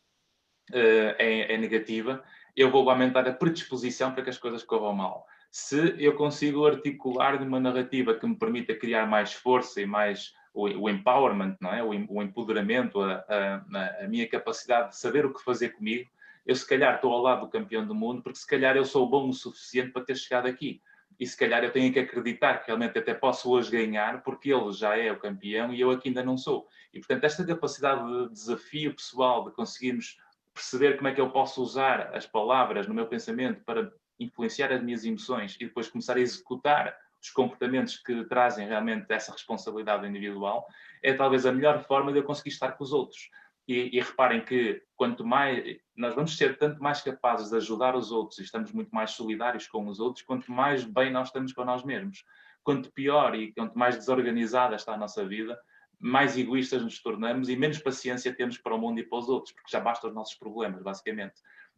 é negativa, eu vou aumentar a predisposição para que as coisas corram mal. Se eu consigo articular numa narrativa que me permita criar mais força e mais o empowerment, não é? O empoderamento, a minha capacidade de saber o que fazer comigo, eu se calhar estou ao lado do campeão do mundo, porque se calhar eu sou bom o suficiente para ter chegado aqui. E se calhar eu tenho que acreditar que realmente até posso hoje ganhar, porque ele já é o campeão e eu aqui ainda não sou. E, portanto, esta capacidade de desafio pessoal, de conseguirmos perceber como é que eu posso usar as palavras no meu pensamento para influenciar as minhas emoções e depois começar a executar os comportamentos que trazem realmente essa responsabilidade individual, é talvez a melhor forma de eu conseguir estar com os outros. E reparem que quanto mais nós vamos ser tanto mais capazes de ajudar os outros e estamos muito mais solidários com os outros, quanto mais bem nós estamos com nós mesmos. Quanto pior e quanto mais desorganizada está a nossa vida, mais egoístas nos tornamos e menos paciência temos para o mundo e para os outros, porque já basta os nossos problemas, basicamente.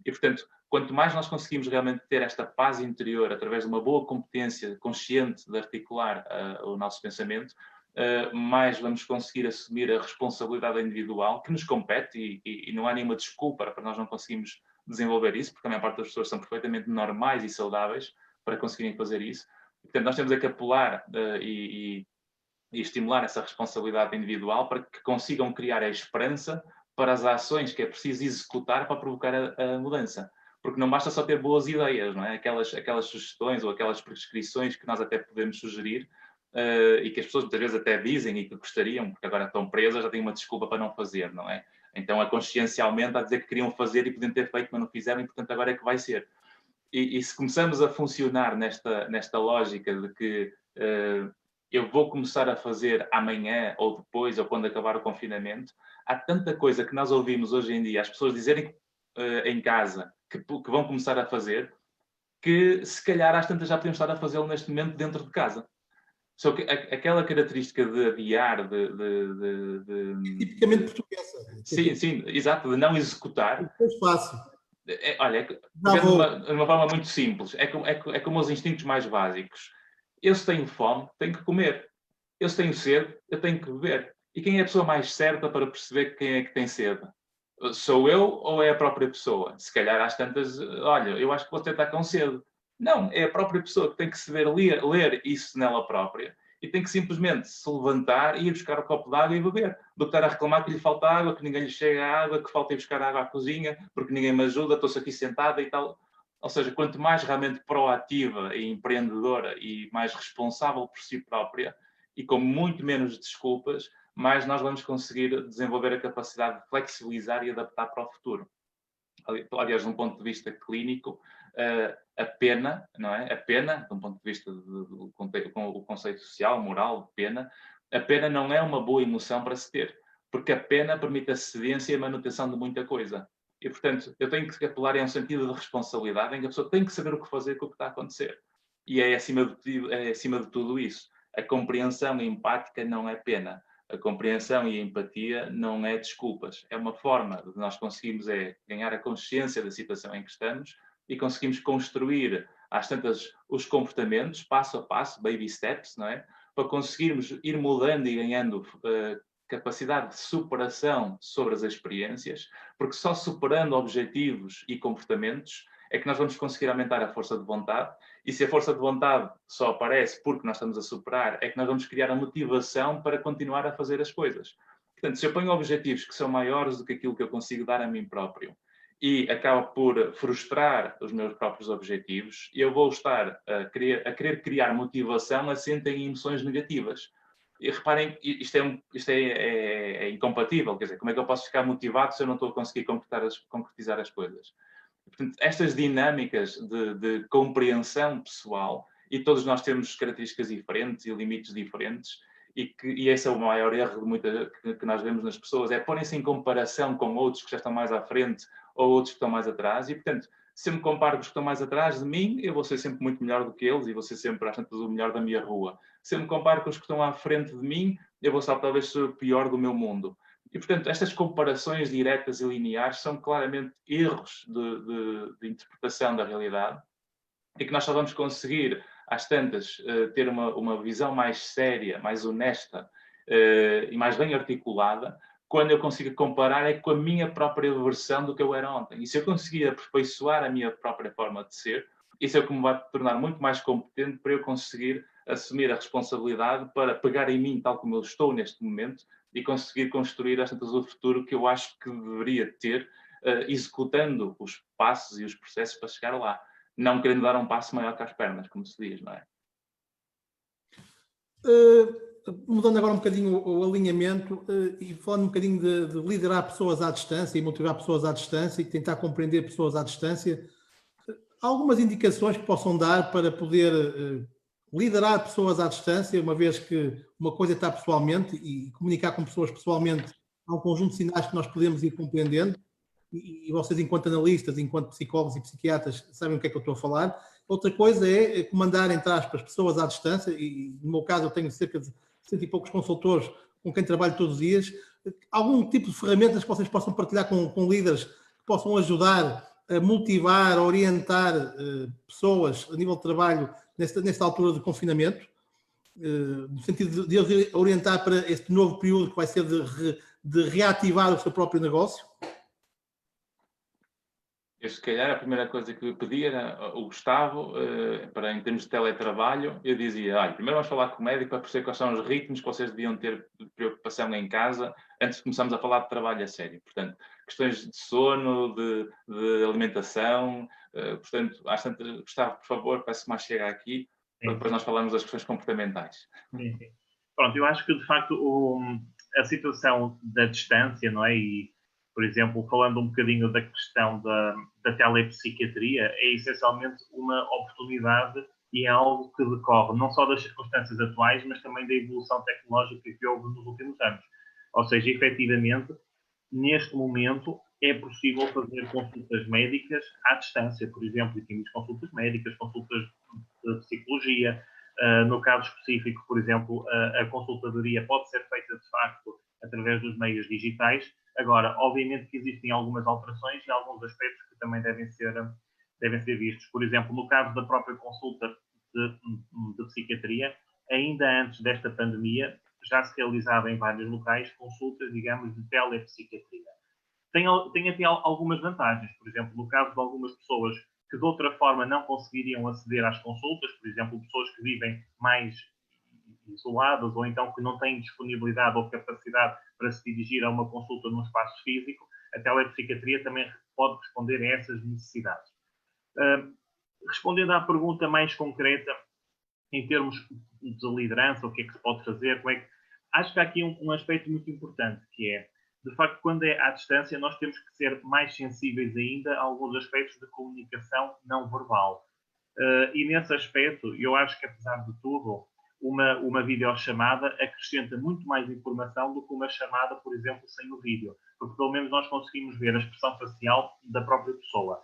E, portanto, quanto mais nós conseguimos realmente ter esta paz interior através de uma boa competência consciente de articular o nosso pensamento, mais vamos conseguir assumir a responsabilidade individual que nos compete e não há nenhuma desculpa para nós não conseguirmos desenvolver isso, porque a maior parte das pessoas são perfeitamente normais e saudáveis para conseguirem fazer isso. E, portanto, nós temos que apelar e estimular essa responsabilidade individual para que consigam criar a esperança para as ações que é preciso executar para provocar a mudança. Porque não basta só ter boas ideias, não é? Aquelas sugestões ou aquelas prescrições que nós até podemos sugerir e que as pessoas muitas vezes até dizem e que gostariam, porque agora estão presas, já têm uma desculpa para não fazer, não é? Então a consciência aumenta a dizer que queriam fazer e podiam ter feito, mas não fizeram e portanto agora é que vai ser. E se começamos a funcionar nesta lógica de que eu vou começar a fazer amanhã ou depois ou quando acabar o confinamento, há tanta coisa que nós ouvimos hoje em dia, as pessoas dizerem em casa que vão começar a fazer, que se calhar às tantas já podemos estar a fazê-lo neste momento dentro de casa. Só que aquela característica de adiar, tipicamente portuguesa. Sim, exato, de não executar. Depois faço. Olha, de uma forma muito simples, é como os instintos mais básicos. Eu se tenho fome, tenho que comer. Eu se tenho sede, eu tenho que beber. E quem é a pessoa mais certa para perceber quem é que tem sede? Sou eu ou é a própria pessoa? Se calhar às tantas, olha, eu acho que vou tentar tão cedo. Não, é a própria pessoa que tem que saber ler isso nela própria e tem que simplesmente se levantar e ir buscar o copo de água e beber. Do que estar a reclamar que lhe falta água, que ninguém lhe chega a água, que falta ir buscar água à cozinha, porque ninguém me ajuda, estou-se aqui sentada e tal. Ou seja, quanto mais realmente proativa e empreendedora e mais responsável por si própria e com muito menos desculpas, mais nós vamos conseguir desenvolver a capacidade de flexibilizar e adaptar para o futuro. Aliás, de um ponto de vista clínico, a pena, não é? A pena, de um ponto de vista do conceito social, moral, de pena, a pena não é uma boa emoção para se ter, porque a pena permite a cedência e a manutenção de muita coisa. E, portanto, eu tenho que apelar em um sentido de responsabilidade em que a pessoa tem que saber o que fazer com o que está a acontecer. E é acima de tudo isso. A compreensão empática não é pena. A compreensão e a empatia não é desculpas. É uma forma de nós conseguirmos ganhar a consciência da situação em que estamos e conseguimos construir, às tantas, os comportamentos, passo a passo, baby steps, não é? Para conseguirmos ir mudando e ganhando capacidade de superação sobre as experiências, porque só superando objetivos e comportamentos é que nós vamos conseguir aumentar a força de vontade, e se a força de vontade só aparece porque nós estamos a superar, é que nós vamos criar a motivação para continuar a fazer as coisas. Portanto, se eu ponho objetivos que são maiores do que aquilo que eu consigo dar a mim próprio e acaba por frustrar os meus próprios objetivos, eu vou estar a querer criar motivação assente em emoções negativas. E reparem, isto é incompatível, quer dizer, como é que eu posso ficar motivado se eu não estou a conseguir concretizar as coisas? Portanto, estas dinâmicas de compreensão pessoal, e todos nós temos características diferentes e limites diferentes, e esse é o maior erro que nós vemos nas pessoas, é porem-se em comparação com outros que já estão mais à frente ou outros que estão mais atrás, e portanto, se eu me comparo com os que estão mais atrás de mim, eu vou ser sempre muito melhor do que eles e vou ser sempre, às tantas, o melhor da minha rua. Se eu me comparo com os que estão à frente de mim, eu vou ser talvez o pior do meu mundo. E, portanto, estas comparações diretas e lineares são claramente erros de interpretação da realidade e que nós só vamos conseguir, às tantas, ter uma visão mais séria, mais honesta e mais bem articulada quando eu consigo comparar com a minha própria versão do que eu era ontem. E se eu conseguir aperfeiçoar a minha própria forma de ser, isso é o que me vai tornar muito mais competente para eu conseguir assumir a responsabilidade para pegar em mim tal como eu estou neste momento e conseguir construir às tantas o futuro que eu acho que deveria ter, executando os passos e os processos para chegar lá. Não querendo dar um passo maior que as pernas, como se diz, não é? Mudando agora um bocadinho o alinhamento e falando um bocadinho de liderar pessoas à distância e motivar pessoas à distância e tentar compreender pessoas à distância, há algumas indicações que possam dar para poder liderar pessoas à distância, uma vez que uma coisa está pessoalmente e comunicar com pessoas pessoalmente há um conjunto de sinais que nós podemos ir compreendendo e vocês, enquanto analistas, enquanto psicólogos e psiquiatras, sabem o que é que eu estou a falar. Outra coisa é comandar, entre aspas, pessoas à distância, e no meu caso eu tenho cerca de 100 e poucos consultores com quem trabalho todos os dias. Algum tipo de ferramentas que vocês possam partilhar com líderes que possam ajudar a motivar, a orientar pessoas a nível de trabalho nesta altura de confinamento, no sentido de eles orientar para este novo período que vai ser de reativar o seu próprio negócio? Eu, se calhar, a primeira coisa que eu pedi era o Gustavo, para, em termos de teletrabalho, eu dizia, olha, primeiro vamos falar com o médico para perceber quais são os ritmos que vocês deviam ter de preocupação em casa antes de começarmos a falar de trabalho a sério. Portanto, questões de sono, de alimentação, portanto, às tantas, Gustavo, por favor, peço que mais chega aqui, para depois nós falarmos das questões comportamentais. Sim, sim. Pronto, eu acho que, de facto, a situação da distância, não é? E, por exemplo, falando um bocadinho da questão da telepsiquiatria, é essencialmente uma oportunidade e é algo que decorre não só das circunstâncias atuais, mas também da evolução tecnológica que houve nos últimos anos. Ou seja, efetivamente, neste momento é possível fazer consultas médicas à distância, por exemplo, e temos consultas médicas, consultas de psicologia. No caso específico, por exemplo, a consultadoria pode ser feita, de facto, através dos meios digitais. Agora, obviamente que existem algumas alterações e alguns aspectos que também devem ser vistos. Por exemplo, no caso da própria consulta de psiquiatria, ainda antes desta pandemia, já se realizava em vários locais consultas, digamos, de telepsiquiatria. tem até algumas vantagens. Por exemplo, no caso de algumas pessoas que de outra forma não conseguiriam aceder às consultas, por exemplo, pessoas que vivem mais isoladas ou então que não têm disponibilidade ou capacidade para se dirigir a uma consulta num espaço físico, a telepsiquiatria também pode responder a essas necessidades. Respondendo à pergunta mais concreta, em termos de liderança, o que é que se pode fazer, acho que há aqui um aspecto muito importante, que é, de facto, quando é à distância, nós temos que ser mais sensíveis ainda a alguns aspectos de comunicação não verbal. E nesse aspecto, eu acho que, apesar de tudo, uma videochamada acrescenta muito mais informação do que uma chamada, por exemplo, sem o vídeo, porque pelo menos nós conseguimos ver a expressão facial da própria pessoa.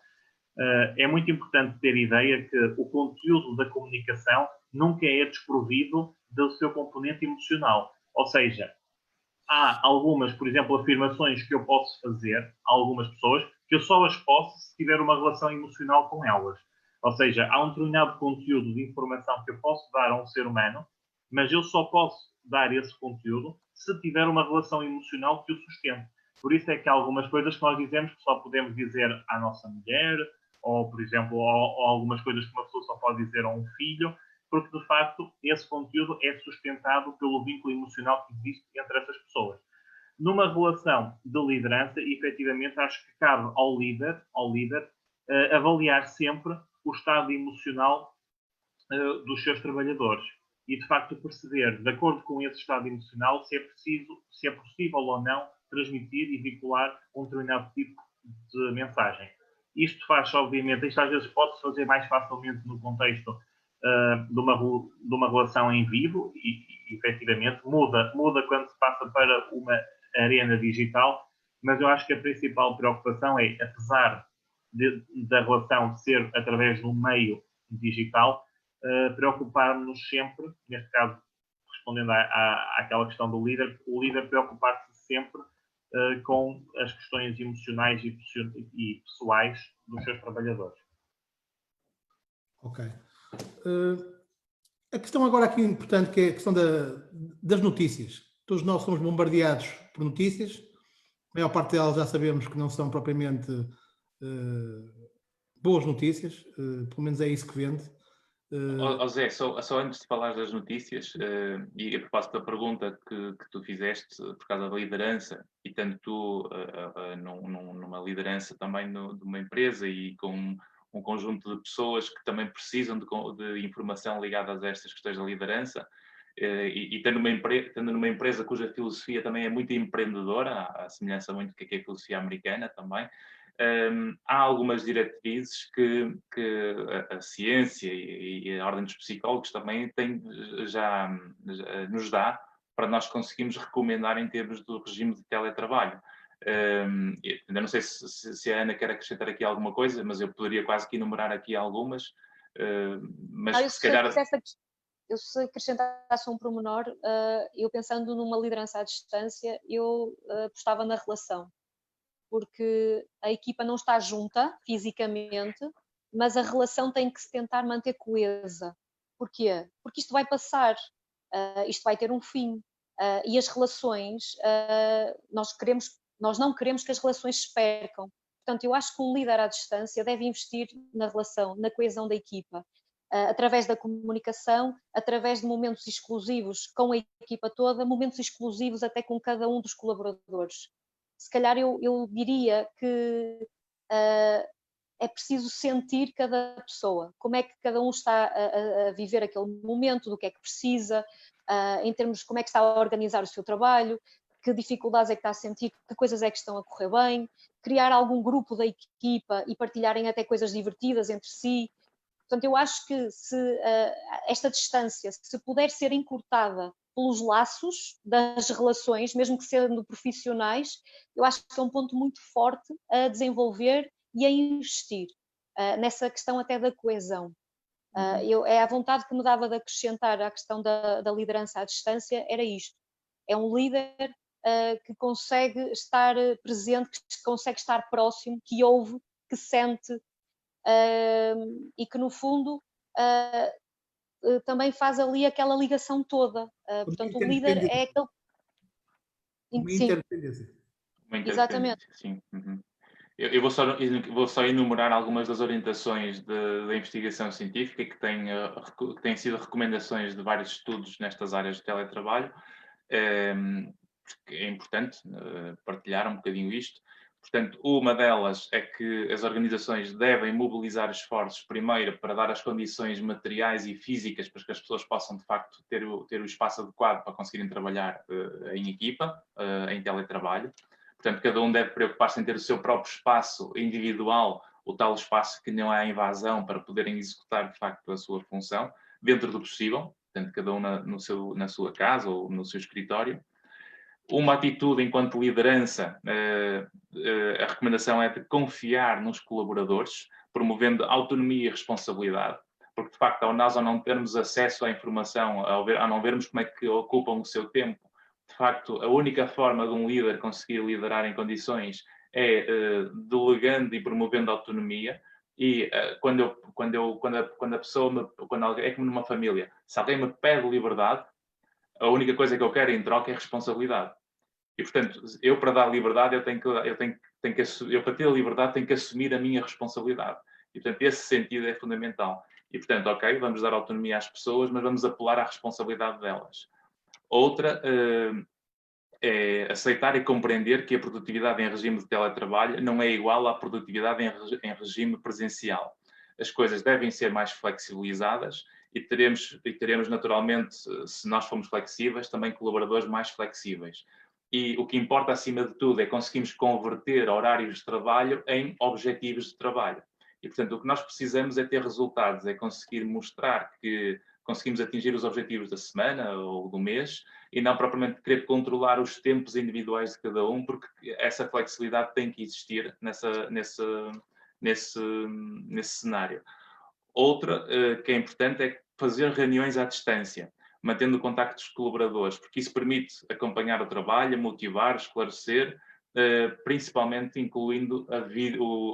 É muito importante ter ideia que o conteúdo da comunicação nunca é desprovido do seu componente emocional. Ou seja, há algumas, por exemplo, afirmações que eu posso fazer a algumas pessoas que eu só as posso se tiver uma relação emocional com elas. Ou seja, há um determinado conteúdo de informação que eu posso dar a um ser humano, mas eu só posso dar esse conteúdo se tiver uma relação emocional que o sustente. Por isso é que há algumas coisas que nós dizemos que só podemos dizer à nossa mulher, ou, por exemplo, ou algumas coisas que uma pessoa só pode dizer a um filho, porque, de facto, esse conteúdo é sustentado pelo vínculo emocional que existe entre essas pessoas. Numa relação de liderança, efetivamente, acho que cabe ao líder avaliar sempre o estado emocional dos seus trabalhadores e, de facto, perceber, de acordo com esse estado emocional, se é possível ou não transmitir e vincular um determinado tipo de mensagem. Isto faz, obviamente, isto às vezes pode-se fazer mais facilmente no contexto de uma relação em vivo e efetivamente muda quando se passa para uma arena digital, mas eu acho que a principal preocupação é, apesar da relação ser através de um meio digital, preocupar-nos sempre, neste caso, respondendo àquela questão do líder, o líder preocupar-se sempre com as questões emocionais e pessoais dos seus trabalhadores. Ok. A questão agora aqui importante, que é a questão das notícias. Todos nós somos bombardeados por notícias. A maior parte delas já sabemos que não são propriamente boas notícias. Pelo menos é isso que vende. Zé, só antes de falar das notícias, e a propósito da pergunta que tu fizeste por causa da liderança, e tanto tu numa liderança também de uma empresa e com um conjunto de pessoas que também precisam de informação ligada a estas questões da liderança, e tendo numa empresa cuja filosofia também é muito empreendedora, à semelhança muito que é a filosofia americana também, há algumas diretrizes que a ciência e a ordem dos psicólogos também já nos dá para nós conseguirmos recomendar em termos do regime de teletrabalho. Ainda não sei se a Ana quer acrescentar aqui alguma coisa, mas eu poderia quase que enumerar aqui algumas, mas se calhar... Eu se acrescentasse um pormenor, eu pensando numa liderança à distância, eu apostava na relação. Porque a equipa não está junta fisicamente, mas a relação tem que se tentar manter coesa. Porquê? Porque isto vai passar, isto vai ter um fim. E as relações, nós não queremos que as relações se percam. Portanto, eu acho que um líder à distância deve investir na relação, na coesão da equipa, através da comunicação, através de momentos exclusivos com a equipa toda, momentos exclusivos até com cada um dos colaboradores. Se calhar eu diria que é preciso sentir cada pessoa, como é que cada um está a viver aquele momento, do que é que precisa, em termos de como é que está a organizar o seu trabalho, que dificuldades é que está a sentir, que coisas é que estão a correr bem, criar algum grupo da equipa e partilharem até coisas divertidas entre si. Portanto, eu acho que se esta distância, se puder ser encurtada pelos laços das relações, mesmo que sendo profissionais, eu acho que é um ponto muito forte a desenvolver e a investir nessa questão até da coesão. É a vontade que me dava de acrescentar à questão da liderança à distância, era isto. É um líder que consegue estar presente, que consegue estar próximo, que ouve, que sente e que, no fundo, também faz ali aquela ligação toda. Portanto, o líder é aquele... Uma interdependência. Exatamente. Sim. Uhum. Eu vou só enumerar algumas das orientações da investigação científica que têm sido recomendações de vários estudos nestas áreas de teletrabalho, porque é importante partilhar um bocadinho isto. Portanto, uma delas é que as organizações devem mobilizar esforços, primeiro, para dar as condições materiais e físicas para que as pessoas possam, de facto, ter o espaço adequado para conseguirem trabalhar em equipa, em teletrabalho. Portanto, cada um deve preocupar-se em ter o seu próprio espaço individual, o tal espaço que não há invasão, para poderem executar, de facto, a sua função, dentro do possível. Portanto, cada um na sua casa ou no seu escritório. Uma atitude enquanto liderança, a recomendação é de confiar nos colaboradores, promovendo autonomia e responsabilidade, porque de facto, ao não termos acesso à informação, ao não vermos como é que ocupam o seu tempo, de facto, a única forma de um líder conseguir liderar em condições é delegando e promovendo autonomia. E quando a pessoa, é como numa família, se alguém me pede liberdade, a única coisa que eu quero em troca é responsabilidade. E, portanto, eu para dar liberdade, eu para ter a liberdade tenho que assumir a minha responsabilidade. E, portanto, esse sentido é fundamental. E, portanto, ok, vamos dar autonomia às pessoas, mas vamos apelar à responsabilidade delas. Outra é aceitar e compreender que a produtividade em regime de teletrabalho não é igual à produtividade em regime presencial. As coisas devem ser mais flexibilizadas e teremos naturalmente, se nós formos flexíveis, também colaboradores mais flexíveis. E o que importa, acima de tudo, é conseguirmos converter horários de trabalho em objetivos de trabalho. E, portanto, o que nós precisamos é ter resultados, é conseguir mostrar que conseguimos atingir os objetivos da semana ou do mês e não propriamente querer controlar os tempos individuais de cada um, porque essa flexibilidade tem que existir nesse cenário. Outra que é importante é fazer reuniões à distância, mantendo o contacto dos colaboradores, porque isso permite acompanhar o trabalho, motivar, esclarecer, principalmente incluindo a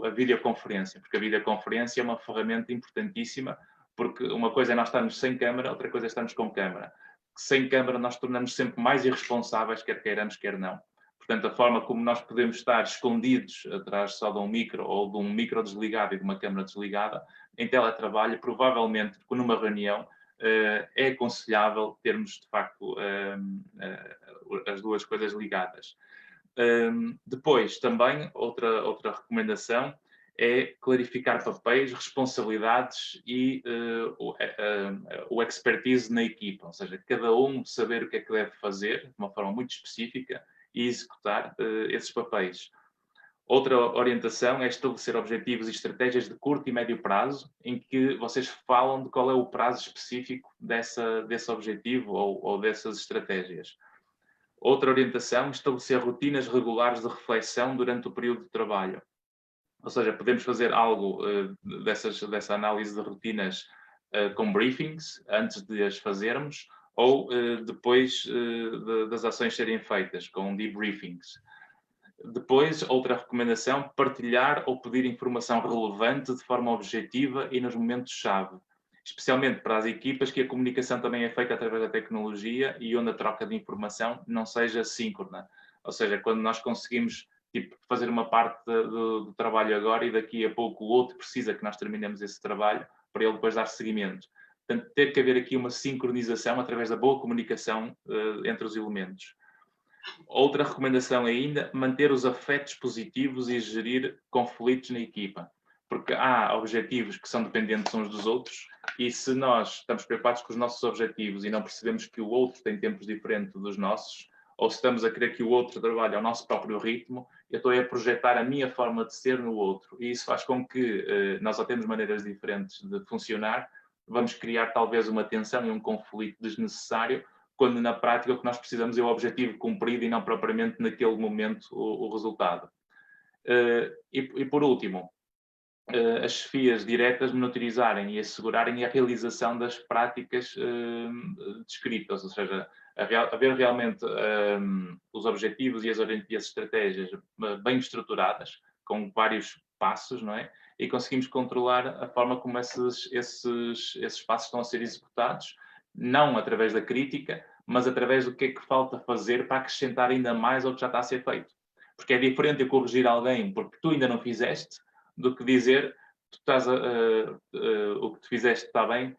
videoconferência, porque a videoconferência é uma ferramenta importantíssima, porque uma coisa é nós estarmos sem câmara, outra coisa é estarmos com câmara. Sem câmara nós tornamos sempre mais irresponsáveis, quer queiramos, quer não. Portanto, a forma como nós podemos estar escondidos atrás só de um micro ou de um micro desligado e de uma câmara desligada, em teletrabalho, provavelmente, numa reunião, é aconselhável termos, de facto, as duas coisas ligadas. Depois, também, outra recomendação é clarificar papéis, responsabilidades e o expertise na equipa, ou seja, cada um saber o que é que deve fazer, de uma forma muito específica, e executar esses papéis. Outra orientação é estabelecer objetivos e estratégias de curto e médio prazo, em que vocês falam de qual é o prazo específico desse objetivo ou dessas estratégias. Outra orientação, estabelecer rotinas regulares de reflexão durante o período de trabalho. Ou seja, podemos fazer algo dessa análise de rotinas com briefings, antes de as fazermos, ou depois das ações serem feitas, com debriefings. Depois, outra recomendação, partilhar ou pedir informação relevante de forma objetiva e nos momentos-chave, especialmente para as equipas que a comunicação também é feita através da tecnologia e onde a troca de informação não seja síncrona. Ou seja, quando nós conseguimos fazer uma parte do trabalho agora e daqui a pouco o outro precisa que nós terminemos esse trabalho para ele depois dar seguimento. Portanto, ter que haver aqui uma sincronização através da boa comunicação entre os elementos. Outra recomendação ainda, manter os afetos positivos e gerir conflitos na equipa, porque há objetivos que são dependentes uns dos outros e se nós estamos preocupados com os nossos objetivos e não percebemos que o outro tem tempos diferentes dos nossos, ou se estamos a querer que o outro trabalhe ao nosso próprio ritmo, eu estou a projetar a minha forma de ser no outro e isso faz com que nós já temos maneiras diferentes de funcionar, vamos criar talvez uma tensão e um conflito desnecessário, quando na prática o que nós precisamos é o objetivo cumprido e não propriamente naquele momento o resultado. E por último, as chefias diretas monitorizarem e assegurarem a realização das práticas descritas, ou seja, haver realmente os objetivos e as estratégias bem estruturadas, com vários passos, não é? E conseguimos controlar a forma como esses passos estão a ser executados, não através da crítica, mas através do que é que falta fazer para acrescentar ainda mais ao que já está a ser feito. Porque é diferente eu corrigir alguém porque tu ainda não fizeste, do que dizer tu estás o que tu fizeste está bem,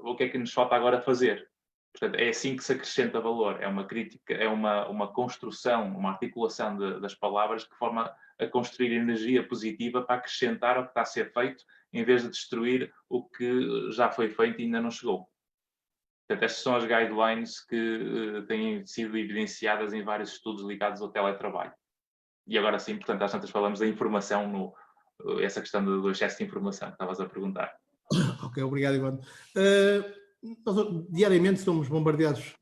o que é que nos falta agora fazer? Portanto, é assim que se acrescenta valor. É uma crítica, é uma construção, uma articulação das palavras que forma a construir energia positiva para acrescentar ao que está a ser feito, em vez de destruir o que já foi feito e ainda não chegou. Portanto, estas são as guidelines que têm sido evidenciadas em vários estudos ligados ao teletrabalho. E agora sim, portanto, às tantas falamos da informação, essa questão do excesso de informação que estavas a perguntar. Ok, obrigado, Ivan. Nós diariamente somos bombardeados,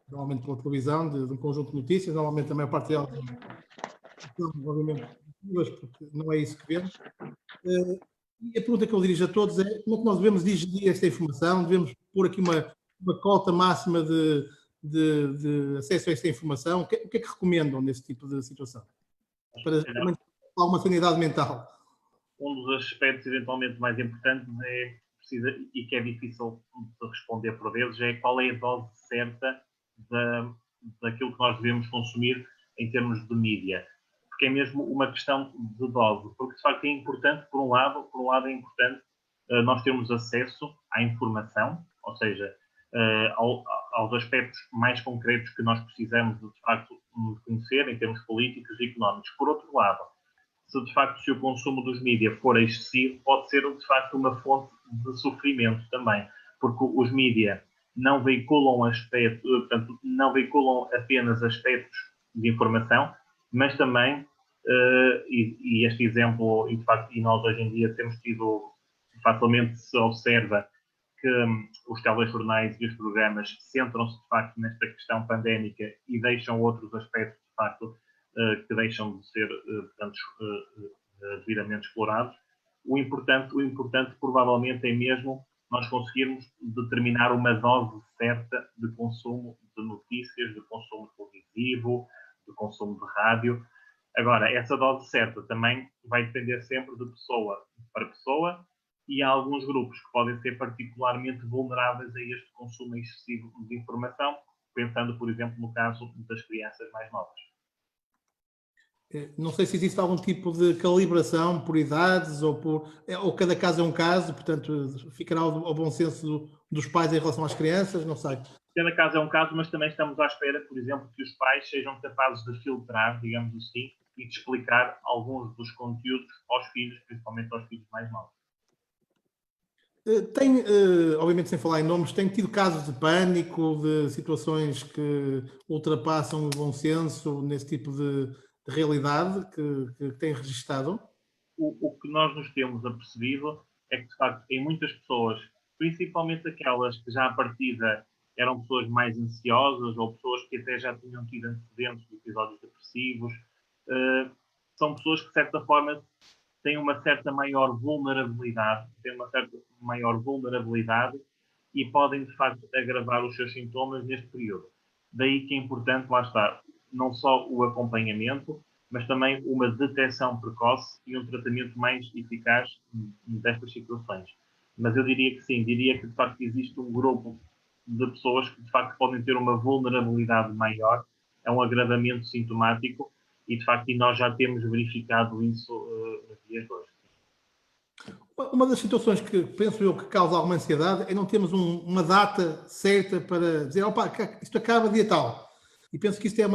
normalmente pela televisão, de um conjunto de notícias, normalmente a maior parte delas são, obviamente, porque não é isso que vemos. E a pergunta que eu dirijo a todos é como é que nós devemos digerir esta informação? Devemos pôr aqui uma cota máxima de acesso a esta informação? O que é que recomendam nesse tipo de situação? Para alguma sanidade mental. Um dos aspectos eventualmente mais importantes e que é difícil de responder por vezes é qual é a dose certa daquilo que nós devemos consumir em termos de mídia. Porque é mesmo uma questão de dose. Porque, de facto, é importante, por um lado é importante nós termos acesso à informação, ou seja, aos aspectos mais concretos que nós precisamos de facto nos conhecer em termos políticos e económicos. Por outro lado, se o consumo dos mídias for excessivo, pode ser de facto uma fonte de sofrimento também, porque os mídias não veiculam portanto, não veiculam apenas aspectos de informação, mas também, e este exemplo, e de facto, e nós hoje em dia temos tido, facilmente se observa que os telejornais e os programas centram-se de facto nesta questão pandémica e deixam outros aspectos de facto que deixam de ser, portanto, devidamente explorados. O importante provavelmente é mesmo nós conseguirmos determinar uma dose certa de consumo de notícias, de consumo televisivo, de consumo de rádio. Agora, essa dose certa também vai depender sempre de pessoa para pessoa e há alguns grupos que podem ser particularmente vulneráveis a este consumo excessivo de informação, pensando, por exemplo, no caso das crianças mais novas. Não sei se existe algum tipo de calibração por idades ou cada caso é um caso, portanto, ficará ao bom senso dos pais em relação às crianças, não sei. Cada caso é um caso, mas também estamos à espera, por exemplo, que os pais sejam capazes de filtrar, digamos assim, e de explicar alguns dos conteúdos aos filhos, principalmente aos filhos mais novos. Tem, obviamente sem falar em nomes, tem tido casos de pânico, de situações que ultrapassam o bom senso nesse tipo de realidade que tem registado? O que nós nos temos apercebido é que, de facto, em muitas pessoas, principalmente aquelas que já à partida eram pessoas mais ansiosas ou pessoas que até já tinham tido antecedentes de episódios depressivos, são pessoas que, de certa forma, têm uma certa maior vulnerabilidade, e podem, de facto, agravar os seus sintomas neste período. Daí que é importante, lá está, não só o acompanhamento, mas também uma detecção precoce e um tratamento mais eficaz destas situações. Mas eu diria que sim, diria que de facto existe um grupo de pessoas que de facto podem ter uma vulnerabilidade maior a um agravamento sintomático e de facto nós já temos verificado isso nos dias de hoje. Uma das situações que penso eu que causa alguma ansiedade é não termos uma data certa para dizer, opa, isto acaba dia tal. E penso que isto é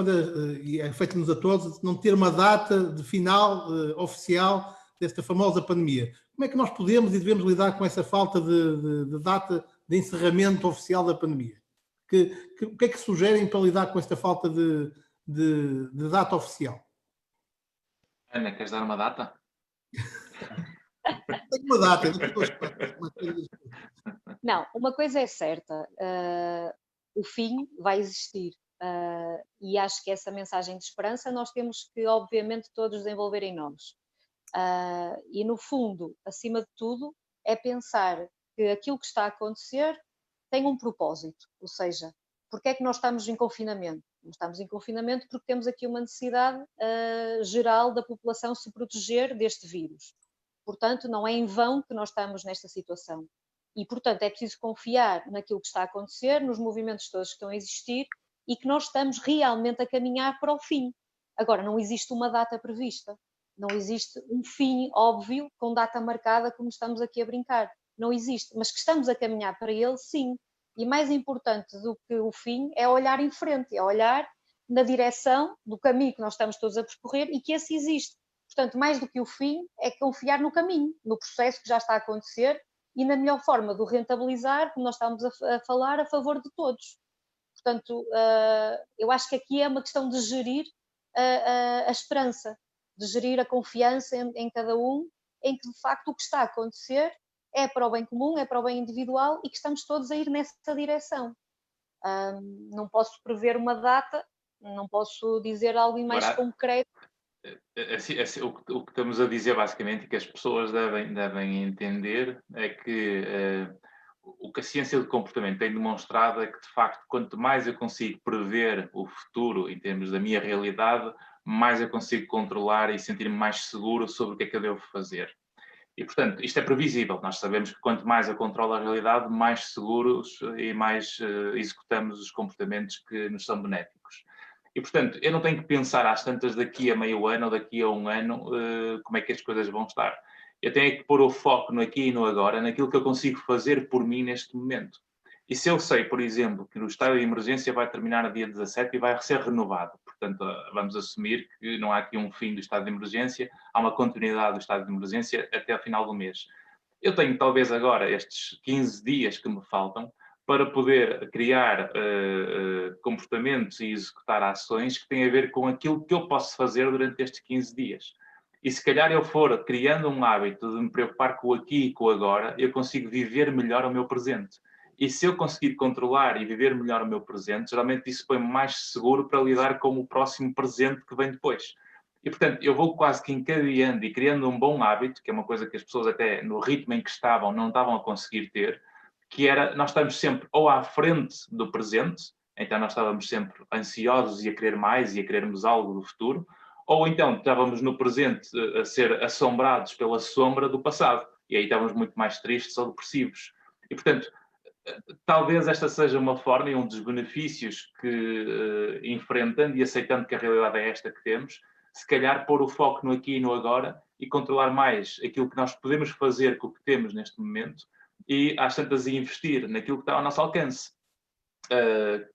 e afeta-nos a todos, não ter uma data de final oficial desta famosa pandemia. Como é que nós podemos e devemos lidar com essa falta de data de encerramento oficial da pandemia? O que é que sugerem para lidar com esta falta de data oficial? Ana, queres dar uma data? Tem uma data. Não, uma coisa é certa, o fim vai existir. E acho que essa mensagem de esperança nós temos que, obviamente, todos desenvolver em nós. E, no fundo, acima de tudo, é pensar que aquilo que está a acontecer tem um propósito, ou seja, porque é que nós estamos em confinamento? Nós estamos em confinamento porque temos aqui uma necessidade geral da população se proteger deste vírus. Portanto, não é em vão que nós estamos nesta situação. E, portanto, é preciso confiar naquilo que está a acontecer, nos movimentos todos que estão a existir e que nós estamos realmente a caminhar para o fim. Agora, não existe uma data prevista, não existe um fim óbvio com data marcada como estamos aqui a brincar. Não existe, mas que estamos a caminhar para ele, sim. E mais importante do que o fim é olhar em frente, é olhar na direção do caminho que nós estamos todos a percorrer e que esse existe. Portanto, mais do que o fim, é confiar no caminho, no processo que já está a acontecer e na melhor forma de o rentabilizar, como nós estamos a falar, a favor de todos. Portanto, eu acho que aqui é uma questão de gerir a esperança, de gerir a confiança em cada um, em que de facto o que está a acontecer é para o bem comum, é para o bem individual e que estamos todos a ir nessa direção. Não posso prever uma data, não posso dizer algo mais concreto. O que estamos a dizer basicamente, e que as pessoas devem entender, é que o que a ciência do comportamento tem demonstrado é que, de facto, quanto mais eu consigo prever o futuro em termos da minha realidade, mais eu consigo controlar e sentir-me mais seguro sobre o que é que eu devo fazer. E, portanto, isto é previsível. Nós sabemos que quanto mais eu controlo a realidade, mais seguros e mais executamos os comportamentos que nos são benéficos. E, portanto, eu não tenho que pensar às tantas daqui a meio ano ou daqui a um ano como é que as coisas vão estar. Eu tenho que pôr o foco no aqui e no agora, naquilo que eu consigo fazer por mim neste momento. E se eu sei, por exemplo, que o estado de emergência vai terminar no dia 17 e vai ser renovado, portanto, vamos assumir que não há aqui um fim do estado de emergência, há uma continuidade do estado de emergência até ao final do mês. Eu tenho, talvez agora, estes 15 dias que me faltam, para poder criar comportamentos e executar ações que têm a ver com aquilo que eu posso fazer durante estes 15 dias. E se calhar eu for criando um hábito de me preocupar com o aqui e com o agora, eu consigo viver melhor o meu presente. E se eu conseguir controlar e viver melhor o meu presente, geralmente isso põe-me mais seguro para lidar com o próximo presente que vem depois. E, portanto, eu vou quase que encadeando e criando um bom hábito, que é uma coisa que as pessoas até no ritmo em que estavam não estavam a conseguir ter, que era, nós estamos sempre ou à frente do presente, então nós estávamos sempre ansiosos e a querer mais e a querermos algo do futuro, ou então estávamos no presente a ser assombrados pela sombra do passado, e aí estávamos muito mais tristes ou depressivos. E, portanto, talvez esta seja uma forma e um dos benefícios que, enfrentando e aceitando que a realidade é esta que temos, se calhar pôr o foco no aqui e no agora e controlar mais aquilo que nós podemos fazer com o que temos neste momento e, às tantas, investir naquilo que está ao nosso alcance,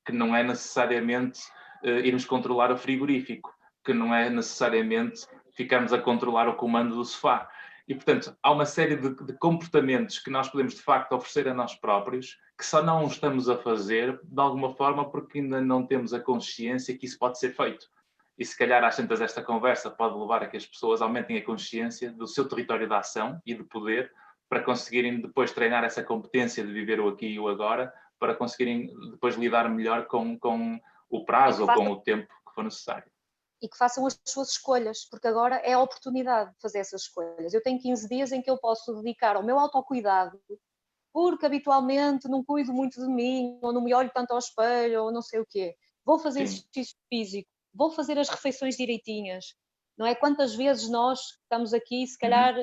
que não é necessariamente irmos controlar o frigorífico, que não é necessariamente ficarmos a controlar o comando do sofá. E, portanto, há uma série de comportamentos que nós podemos, de facto, oferecer a nós próprios, que só não estamos a fazer, de alguma forma, porque ainda não temos a consciência que isso pode ser feito. E, se calhar, às tantas, esta conversa pode levar a que as pessoas aumentem a consciência do seu território de ação e de poder, para conseguirem depois treinar essa competência de viver o aqui e o agora, para conseguirem depois lidar melhor com o prazo ou com o tempo que for necessário. E que façam as suas escolhas, porque agora é a oportunidade de fazer essas escolhas. Eu tenho 15 dias em que eu posso dedicar ao meu autocuidado, porque habitualmente não cuido muito de mim, ou não me olho tanto ao espelho, ou não sei o quê. Vou fazer exercício físico, vou fazer as refeições direitinhas. Não é? Quantas vezes nós estamos aqui, se calhar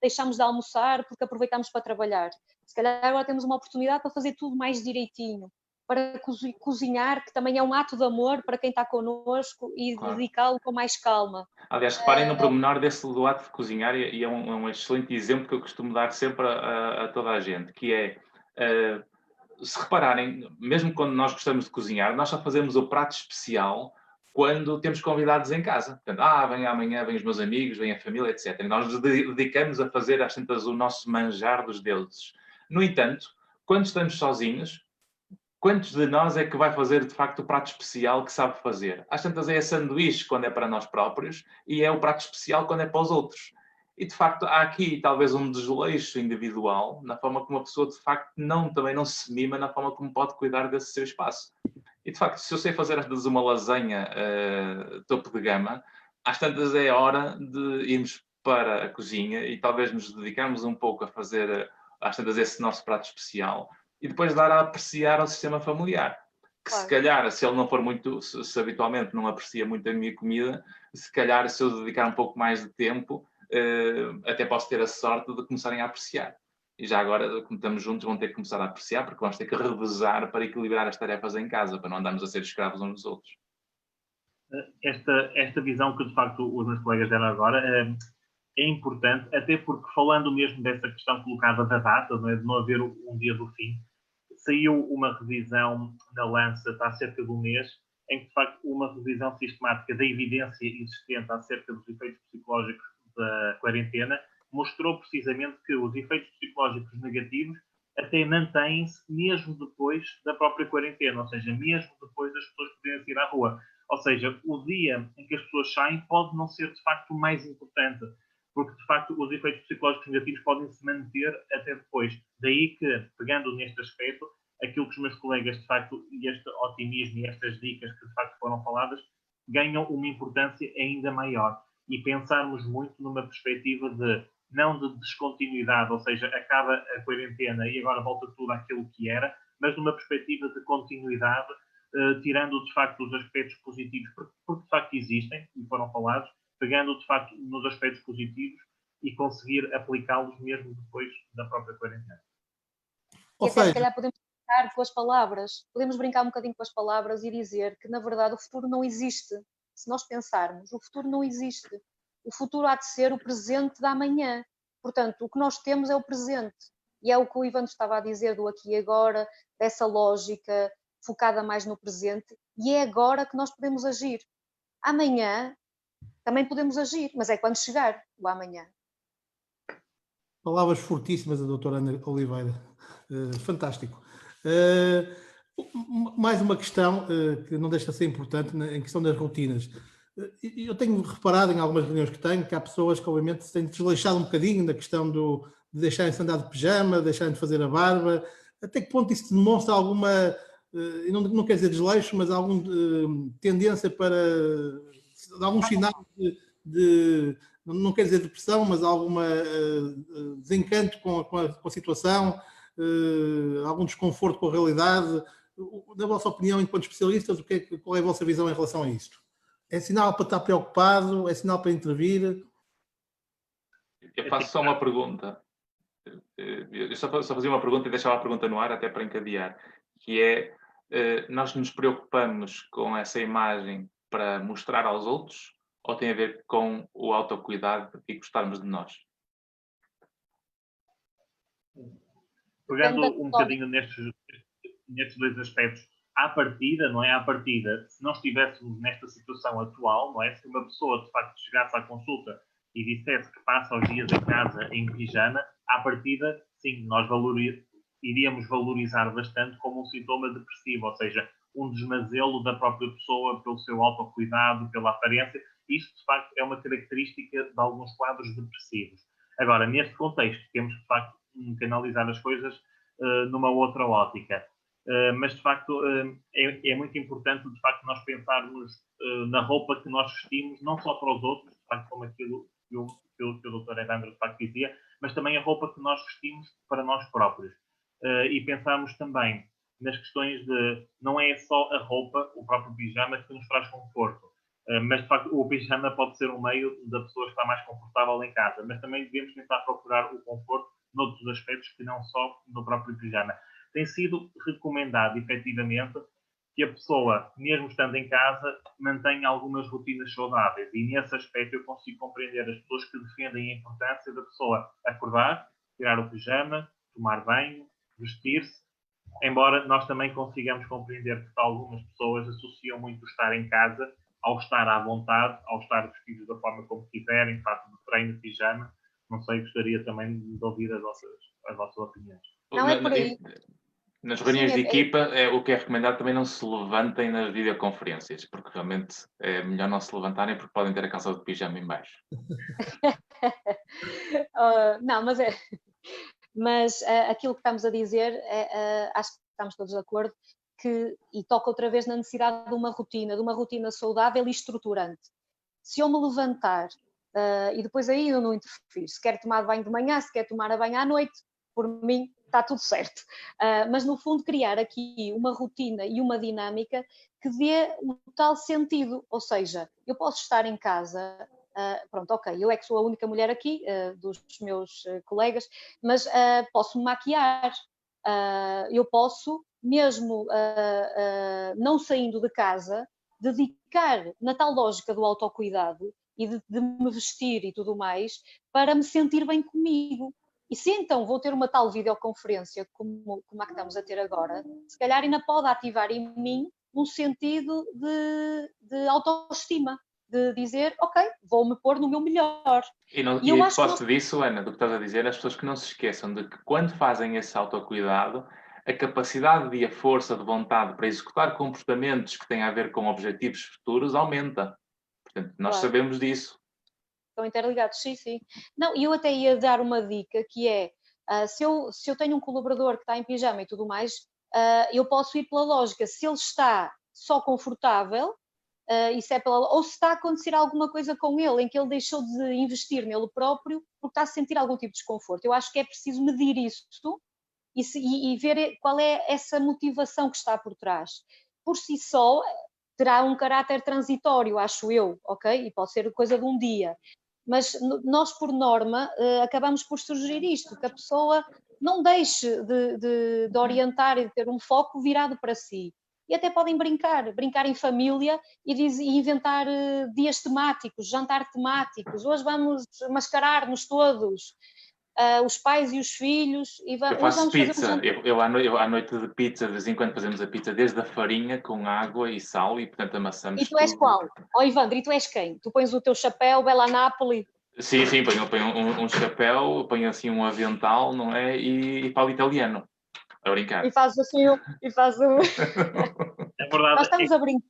deixamos de almoçar porque aproveitamos para trabalhar. Se calhar agora temos uma oportunidade para fazer tudo mais direitinho, para cozinhar, que também é um ato de amor para quem está connosco e claro, dedicá-lo com mais calma. Aliás, reparem no pormenor do ato de cozinhar e é um excelente exemplo que eu costumo dar sempre a toda a gente, que é, se repararem, mesmo quando nós gostamos de cozinhar, nós só fazemos o prato especial quando temos convidados em casa. Portanto, vem amanhã, vem os meus amigos, vem a família, etc. E nós nos dedicamos a fazer, às tantas, o nosso manjar dos deuses. No entanto, quando estamos sozinhos, quantos de nós é que vai fazer, de facto, o prato especial que sabe fazer? Às tantas é a sanduíche quando é para nós próprios e é o prato especial quando é para os outros. E, de facto, há aqui talvez um desleixo individual na forma como a pessoa, de facto, também não se mima na forma como pode cuidar desse seu espaço. E, de facto, se eu sei fazer, às vezes, uma lasanha topo de gama, às tantas é hora de irmos para a cozinha e talvez nos dedicarmos um pouco a fazer, às tantas, esse nosso prato especial e depois dar a apreciar ao sistema familiar. Que claro, se calhar, se ele não for muito, se habitualmente não aprecia muito a minha comida, se calhar se eu dedicar um pouco mais de tempo, até posso ter a sorte de começarem a apreciar. E já agora, como estamos juntos, vão ter que começar a apreciar, porque vamos ter que revezar para equilibrar as tarefas em casa, para não andarmos a ser escravos uns dos outros. Esta visão que, de facto, os meus colegas deram agora é importante, até porque, falando mesmo dessa questão colocada da data, não é, de não haver um dia do fim, saiu uma revisão na Lancet há cerca de um mês, em que, de facto, uma revisão sistemática da evidência existente acerca dos efeitos psicológicos da quarentena mostrou precisamente que os efeitos psicológicos negativos até mantêm-se mesmo depois da própria quarentena, ou seja, mesmo depois das pessoas poderem sair à rua. Ou seja, o dia em que as pessoas saem pode não ser, de facto, o mais importante, porque, de facto, os efeitos psicológicos negativos podem se manter até depois. Daí que, pegando neste aspecto, aquilo que os meus colegas, de facto, e este otimismo e estas dicas que, de facto, foram faladas, ganham uma importância ainda maior. E pensarmos muito numa perspectiva de, não de descontinuidade, ou seja, acaba a quarentena e agora volta tudo àquilo que era, mas numa perspectiva de continuidade, tirando, de facto, os aspectos positivos, porque, de facto, existem e foram falados, pegando, de facto, nos aspectos positivos e conseguir aplicá-los mesmo depois da própria quarentena. E até, se calhar, podemos brincar com as palavras, podemos brincar um bocadinho com as palavras e dizer que, na verdade, o futuro não existe. Se nós pensarmos, o futuro não existe. O futuro há de ser o presente da amanhã. Portanto, o que nós temos é o presente. E é o que o Ivan estava a dizer do aqui e agora, dessa lógica focada mais no presente, e é agora que nós podemos agir. Amanhã também podemos agir, mas é quando chegar o amanhã. Palavras fortíssimas da doutora Ana Oliveira. Fantástico. Mais uma questão que não deixa de ser importante em questão das rotinas. Eu tenho reparado em algumas reuniões que tenho que há pessoas que obviamente se têm desleixado um bocadinho na questão de deixarem-se andar de pijama, deixarem de fazer a barba. Até que ponto isso demonstra alguma, não quer dizer desleixo, mas alguma tendência para, algum sinal não quer dizer depressão, mas alguma desencanto com a situação, algum desconforto com a realidade. Na vossa opinião, enquanto especialistas, qual é a vossa visão em relação a isto? É sinal para estar preocupado? É sinal para intervir? Eu faço só uma pergunta. Eu só fazia uma pergunta e deixava a pergunta no ar até para encadear, que é, nós nos preocupamos com essa imagem para mostrar aos outros ou tem a ver com o autocuidado e gostarmos de nós? Pegando um bocadinho nestes dois aspectos, à partida, não é? À partida, se nós estivéssemos nesta situação atual, não é? Se uma pessoa, de facto, chegasse à consulta e dissesse que passa os dias em casa em pijama, à partida, sim, nós iríamos valorizar bastante como um sintoma depressivo, ou seja, um desmazelo da própria pessoa pelo seu autocuidado, pela aparência. Isso, de facto, é uma característica de alguns quadros depressivos. Agora, neste contexto, temos, de facto, que analisar as coisas numa outra ótica. Mas, de facto, é muito importante, de facto, nós pensarmos na roupa que nós vestimos, não só para os outros, de facto, como aquilo que o Dr. Evandro, de facto, dizia, mas também a roupa que nós vestimos para nós próprios. E pensarmos também nas questões de, não é só a roupa, o próprio pijama, que nos traz conforto. Mas, de facto, o pijama pode ser um meio da pessoa estar mais confortável em casa, mas também devemos tentar procurar o conforto noutros aspectos que não só no próprio pijama. Tem sido recomendado, efetivamente, que a pessoa, mesmo estando em casa, mantenha algumas rotinas saudáveis. E, nesse aspecto, eu consigo compreender as pessoas que defendem a importância da pessoa acordar, tirar o pijama, tomar banho, vestir-se, embora nós também consigamos compreender que algumas pessoas associam muito o estar em casa ao estar à vontade, ao estar vestidos da forma como quiserem, fato de treino, pijama. Não sei, gostaria também de ouvir as vossas opiniões. Não é por aí. Nas reuniões de equipa, o que é recomendado também não se levantem nas videoconferências, porque realmente é melhor não se levantarem porque podem ter a calça de pijama em baixo. Não, mas aquilo que estamos a dizer, acho que estamos todos de acordo, e toca outra vez na necessidade de uma rotina saudável e estruturante. Se eu me levantar, e depois aí eu não interfiro, se quer tomar banho de manhã, se quer tomar banho à noite, por mim está tudo certo. Mas no fundo criar aqui uma rotina e uma dinâmica que dê um tal sentido, ou seja, eu posso estar em casa, pronto, ok, eu é que sou a única mulher aqui, dos meus colegas, mas posso me maquiar, eu posso, mesmo não saindo de casa, dedicar na tal lógica do autocuidado e de me vestir e tudo mais, para me sentir bem comigo. E se então vou ter uma tal videoconferência como a que estamos a ter agora, se calhar ainda pode ativar em mim um sentido de autoestima, de dizer, ok, vou-me pôr no meu melhor. E eu acho posto disso, Ana, do que estás a dizer, as pessoas que não se esqueçam de que quando fazem esse autocuidado, a capacidade e a força de vontade para executar comportamentos que têm a ver com objetivos futuros aumenta. Portanto, nós sabemos disso. Estão interligados, sim, sim. Não, e eu até ia dar uma dica, que é, se eu tenho um colaborador que está em pijama e tudo mais, eu posso ir pela lógica, se ele está só confortável, isso é ou se está a acontecer alguma coisa com ele, em que ele deixou de investir nele próprio, porque está a sentir algum tipo de desconforto. Eu acho que é preciso medir isso e ver qual é essa motivação que está por trás. Por si só, terá um caráter transitório, acho eu, ok? E pode ser coisa de um dia. Mas nós, por norma, acabamos por sugerir isto, que a pessoa não deixe de orientar e de ter um foco virado para si. E até podem brincar em família e inventar dias temáticos, jantar temáticos. Hoje vamos mascarar-nos todos, os pais e os filhos. E eu faço pizza. Eu à noite de pizza, de vez em quando fazemos a pizza desde a farinha, com água e sal, e portanto amassamos. E tu és qual? Oh, Ivandro, e tu és quem? Tu pões o teu chapéu, Bela Napoli? Sim, ponho um chapéu, ponho assim um avental, não é? E falo italiano. A brincar. E fazes assim, e fazes É verdade. Nós estamos a brincar.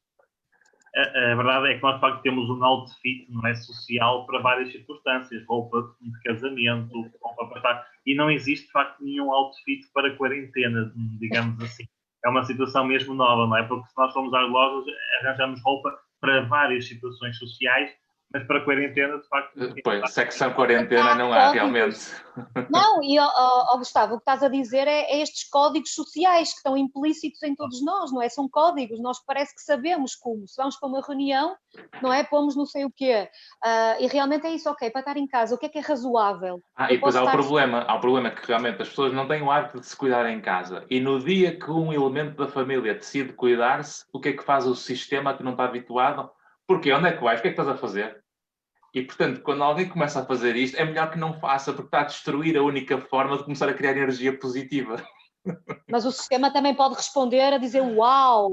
A verdade é que nós, de facto, temos um outfit, não é, social para várias circunstâncias. Roupa de casamento, roupa para estar... E não existe, de facto, nenhum outfit para quarentena, digamos assim. É uma situação mesmo nova, não é? Porque se nós formos às lojas, arranjamos roupa para várias situações sociais, mas para quarentena, de facto... Pois, secção quarentena não há, realmente. Não, e Gustavo, o que estás a dizer é estes códigos sociais que estão implícitos em todos nós, não é? São códigos, nós parece que sabemos como. Se vamos para uma reunião, não é? Pomos não sei o quê. E realmente é isso, ok, para estar em casa, o que é razoável? E depois há o problema que realmente as pessoas não têm o hábito de se cuidar em casa. E no dia que um elemento da família decide cuidar-se, o que é que faz o sistema que não está habituado? Porquê? Onde é que vais? O que é que estás a fazer? E, portanto, quando alguém começa a fazer isto, é melhor que não faça, porque está a destruir a única forma de começar a criar energia positiva. Mas o sistema também pode responder a dizer uau!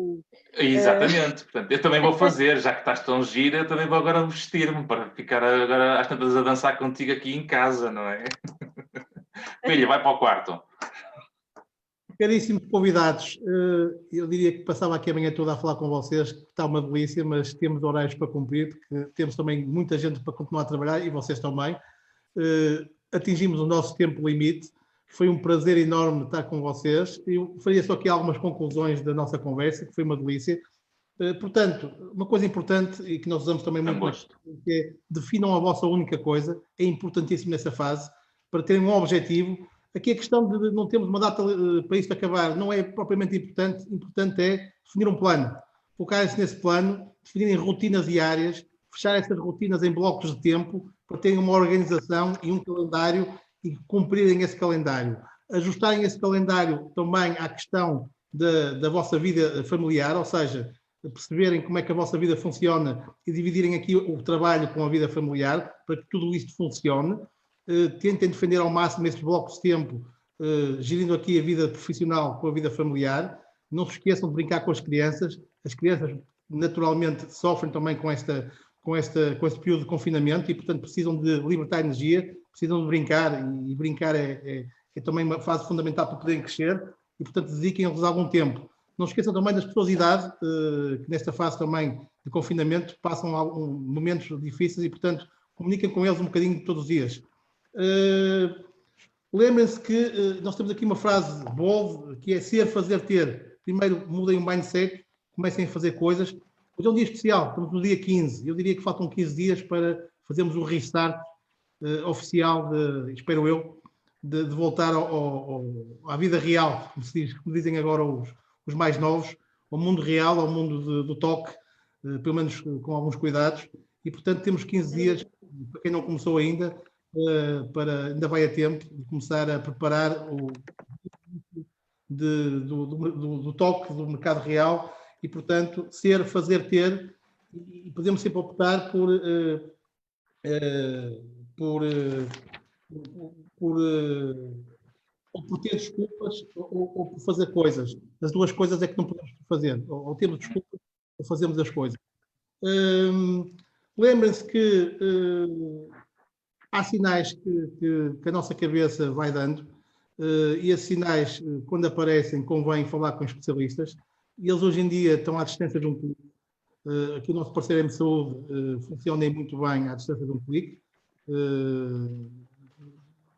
Exatamente. Portanto, eu também vou fazer, já que estás tão gira, eu também vou agora vestir-me para ficar agora às tantas a dançar contigo aqui em casa, não é? Filha, vai para o quarto. Caríssimos convidados, eu diria que passava aqui a manhã toda a falar com vocês, que está uma delícia, mas temos horários para cumprir, porque temos também muita gente para continuar a trabalhar e vocês também. Atingimos o nosso tempo limite, foi um prazer enorme estar com vocês. Eu faria só aqui algumas conclusões da nossa conversa, que foi uma delícia. Portanto, uma coisa importante e que nós usamos também muito, que é definam a vossa única coisa, é importantíssimo nessa fase, para terem um objetivo. Aqui a questão de não termos uma data para isto acabar não é propriamente importante. Importante é definir um plano, focarem-se nesse plano, definirem rotinas diárias, fechar essas rotinas em blocos de tempo para terem uma organização e um calendário e cumprirem esse calendário. Ajustarem esse calendário também à questão da vossa vida familiar, ou seja, perceberem como é que a vossa vida funciona e dividirem aqui o trabalho com a vida familiar para que tudo isto funcione. Tentem defender ao máximo esses blocos de tempo, gerindo aqui a vida profissional com a vida familiar. Não se esqueçam de brincar com as crianças. As crianças naturalmente sofrem também com este período de confinamento e, portanto, precisam de libertar energia, precisam de brincar, e brincar é também uma fase fundamental para poderem crescer e, portanto, dediquem-lhes algum tempo. Não se esqueçam também das pessoas de idade, que nesta fase também de confinamento passam momentos difíceis e, portanto, comuniquem com eles um bocadinho todos os dias. Lembrem-se que nós temos aqui uma frase bold, que é ser, fazer, ter. Primeiro mudem o mindset, comecem a fazer coisas. Hoje é um dia especial, estamos no dia 15. Eu diria que faltam 15 dias para fazermos o restart oficial, espero eu, de voltar à vida real, como dizem agora os mais novos, ao mundo real, ao mundo do toque, pelo menos com alguns cuidados. E, portanto, temos 15 dias, para quem não começou ainda, ainda vai a tempo de começar a preparar do toque do mercado real e, portanto, ser, fazer, ter, e podemos sempre optar por ter desculpas ou por fazer coisas. As duas coisas é que não podemos fazer. Ou temos desculpas ou fazemos as coisas. Lembrem-se que há sinais que a nossa cabeça vai dando e esses sinais, quando aparecem, convém falar com especialistas. E eles hoje em dia estão à distância de um clique. Aqui o nosso parceiro M Saúde funciona muito bem à distância de um clique.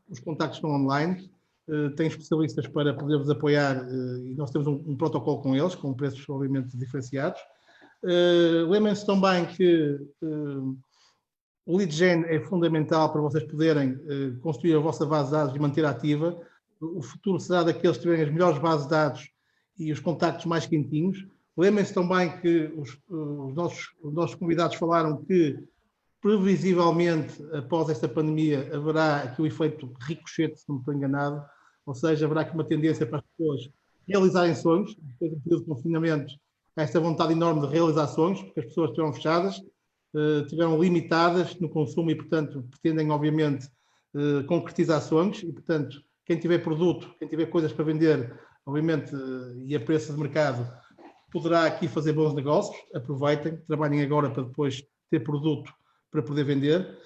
Os contactos estão online. Tem especialistas para poder-vos apoiar e nós temos um protocolo com eles, com preços obviamente diferenciados. Lembrem-se também que o lead gen é fundamental para vocês poderem construir a vossa base de dados e manter ativa. O futuro será daqueles que tiverem as melhores bases de dados e os contactos mais quentinhos. Lembrem-se também que os nossos convidados falaram que previsivelmente, após esta pandemia, haverá aqui o efeito ricochete, se não me estou enganado, ou seja, haverá aqui uma tendência para as pessoas realizarem sonhos, depois do período de confinamento, há esta vontade enorme de realizar sonhos, porque as pessoas estiveram fechadas, estiveram limitadas no consumo e, portanto, pretendem, obviamente, concretizar sonhos e, portanto, quem tiver produto, quem tiver coisas para vender, obviamente, e a preço de mercado, poderá aqui fazer bons negócios, aproveitem, trabalhem agora para depois ter produto para poder vender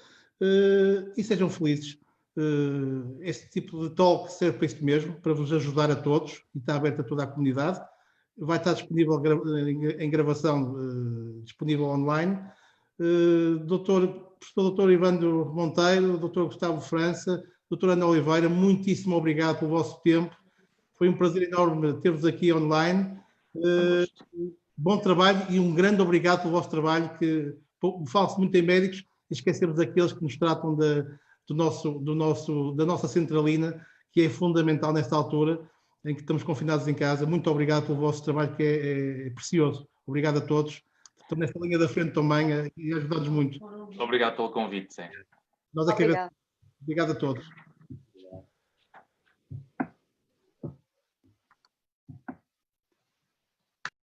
e sejam felizes. Este tipo de talk serve para isto mesmo, para vos ajudar a todos e está aberto a toda a comunidade. Vai estar disponível em gravação, disponível online. Professor Dr. Ivandro Monteiro, Dr. Gustavo França, Dr. Ana Oliveira, muitíssimo obrigado pelo vosso tempo. Foi um prazer enorme ter-vos aqui online. Bom trabalho e um grande obrigado pelo vosso trabalho, que fala-se muito em médicos e esquecemos aqueles que nos tratam da nossa centralina, que é fundamental nesta altura em que estamos confinados em casa. Muito obrigado pelo vosso trabalho, que é precioso. Obrigado a todos. Estão nesta linha da frente também e ajudamos muito. Obrigado pelo convite, sim. Nós é que obrigado a todos.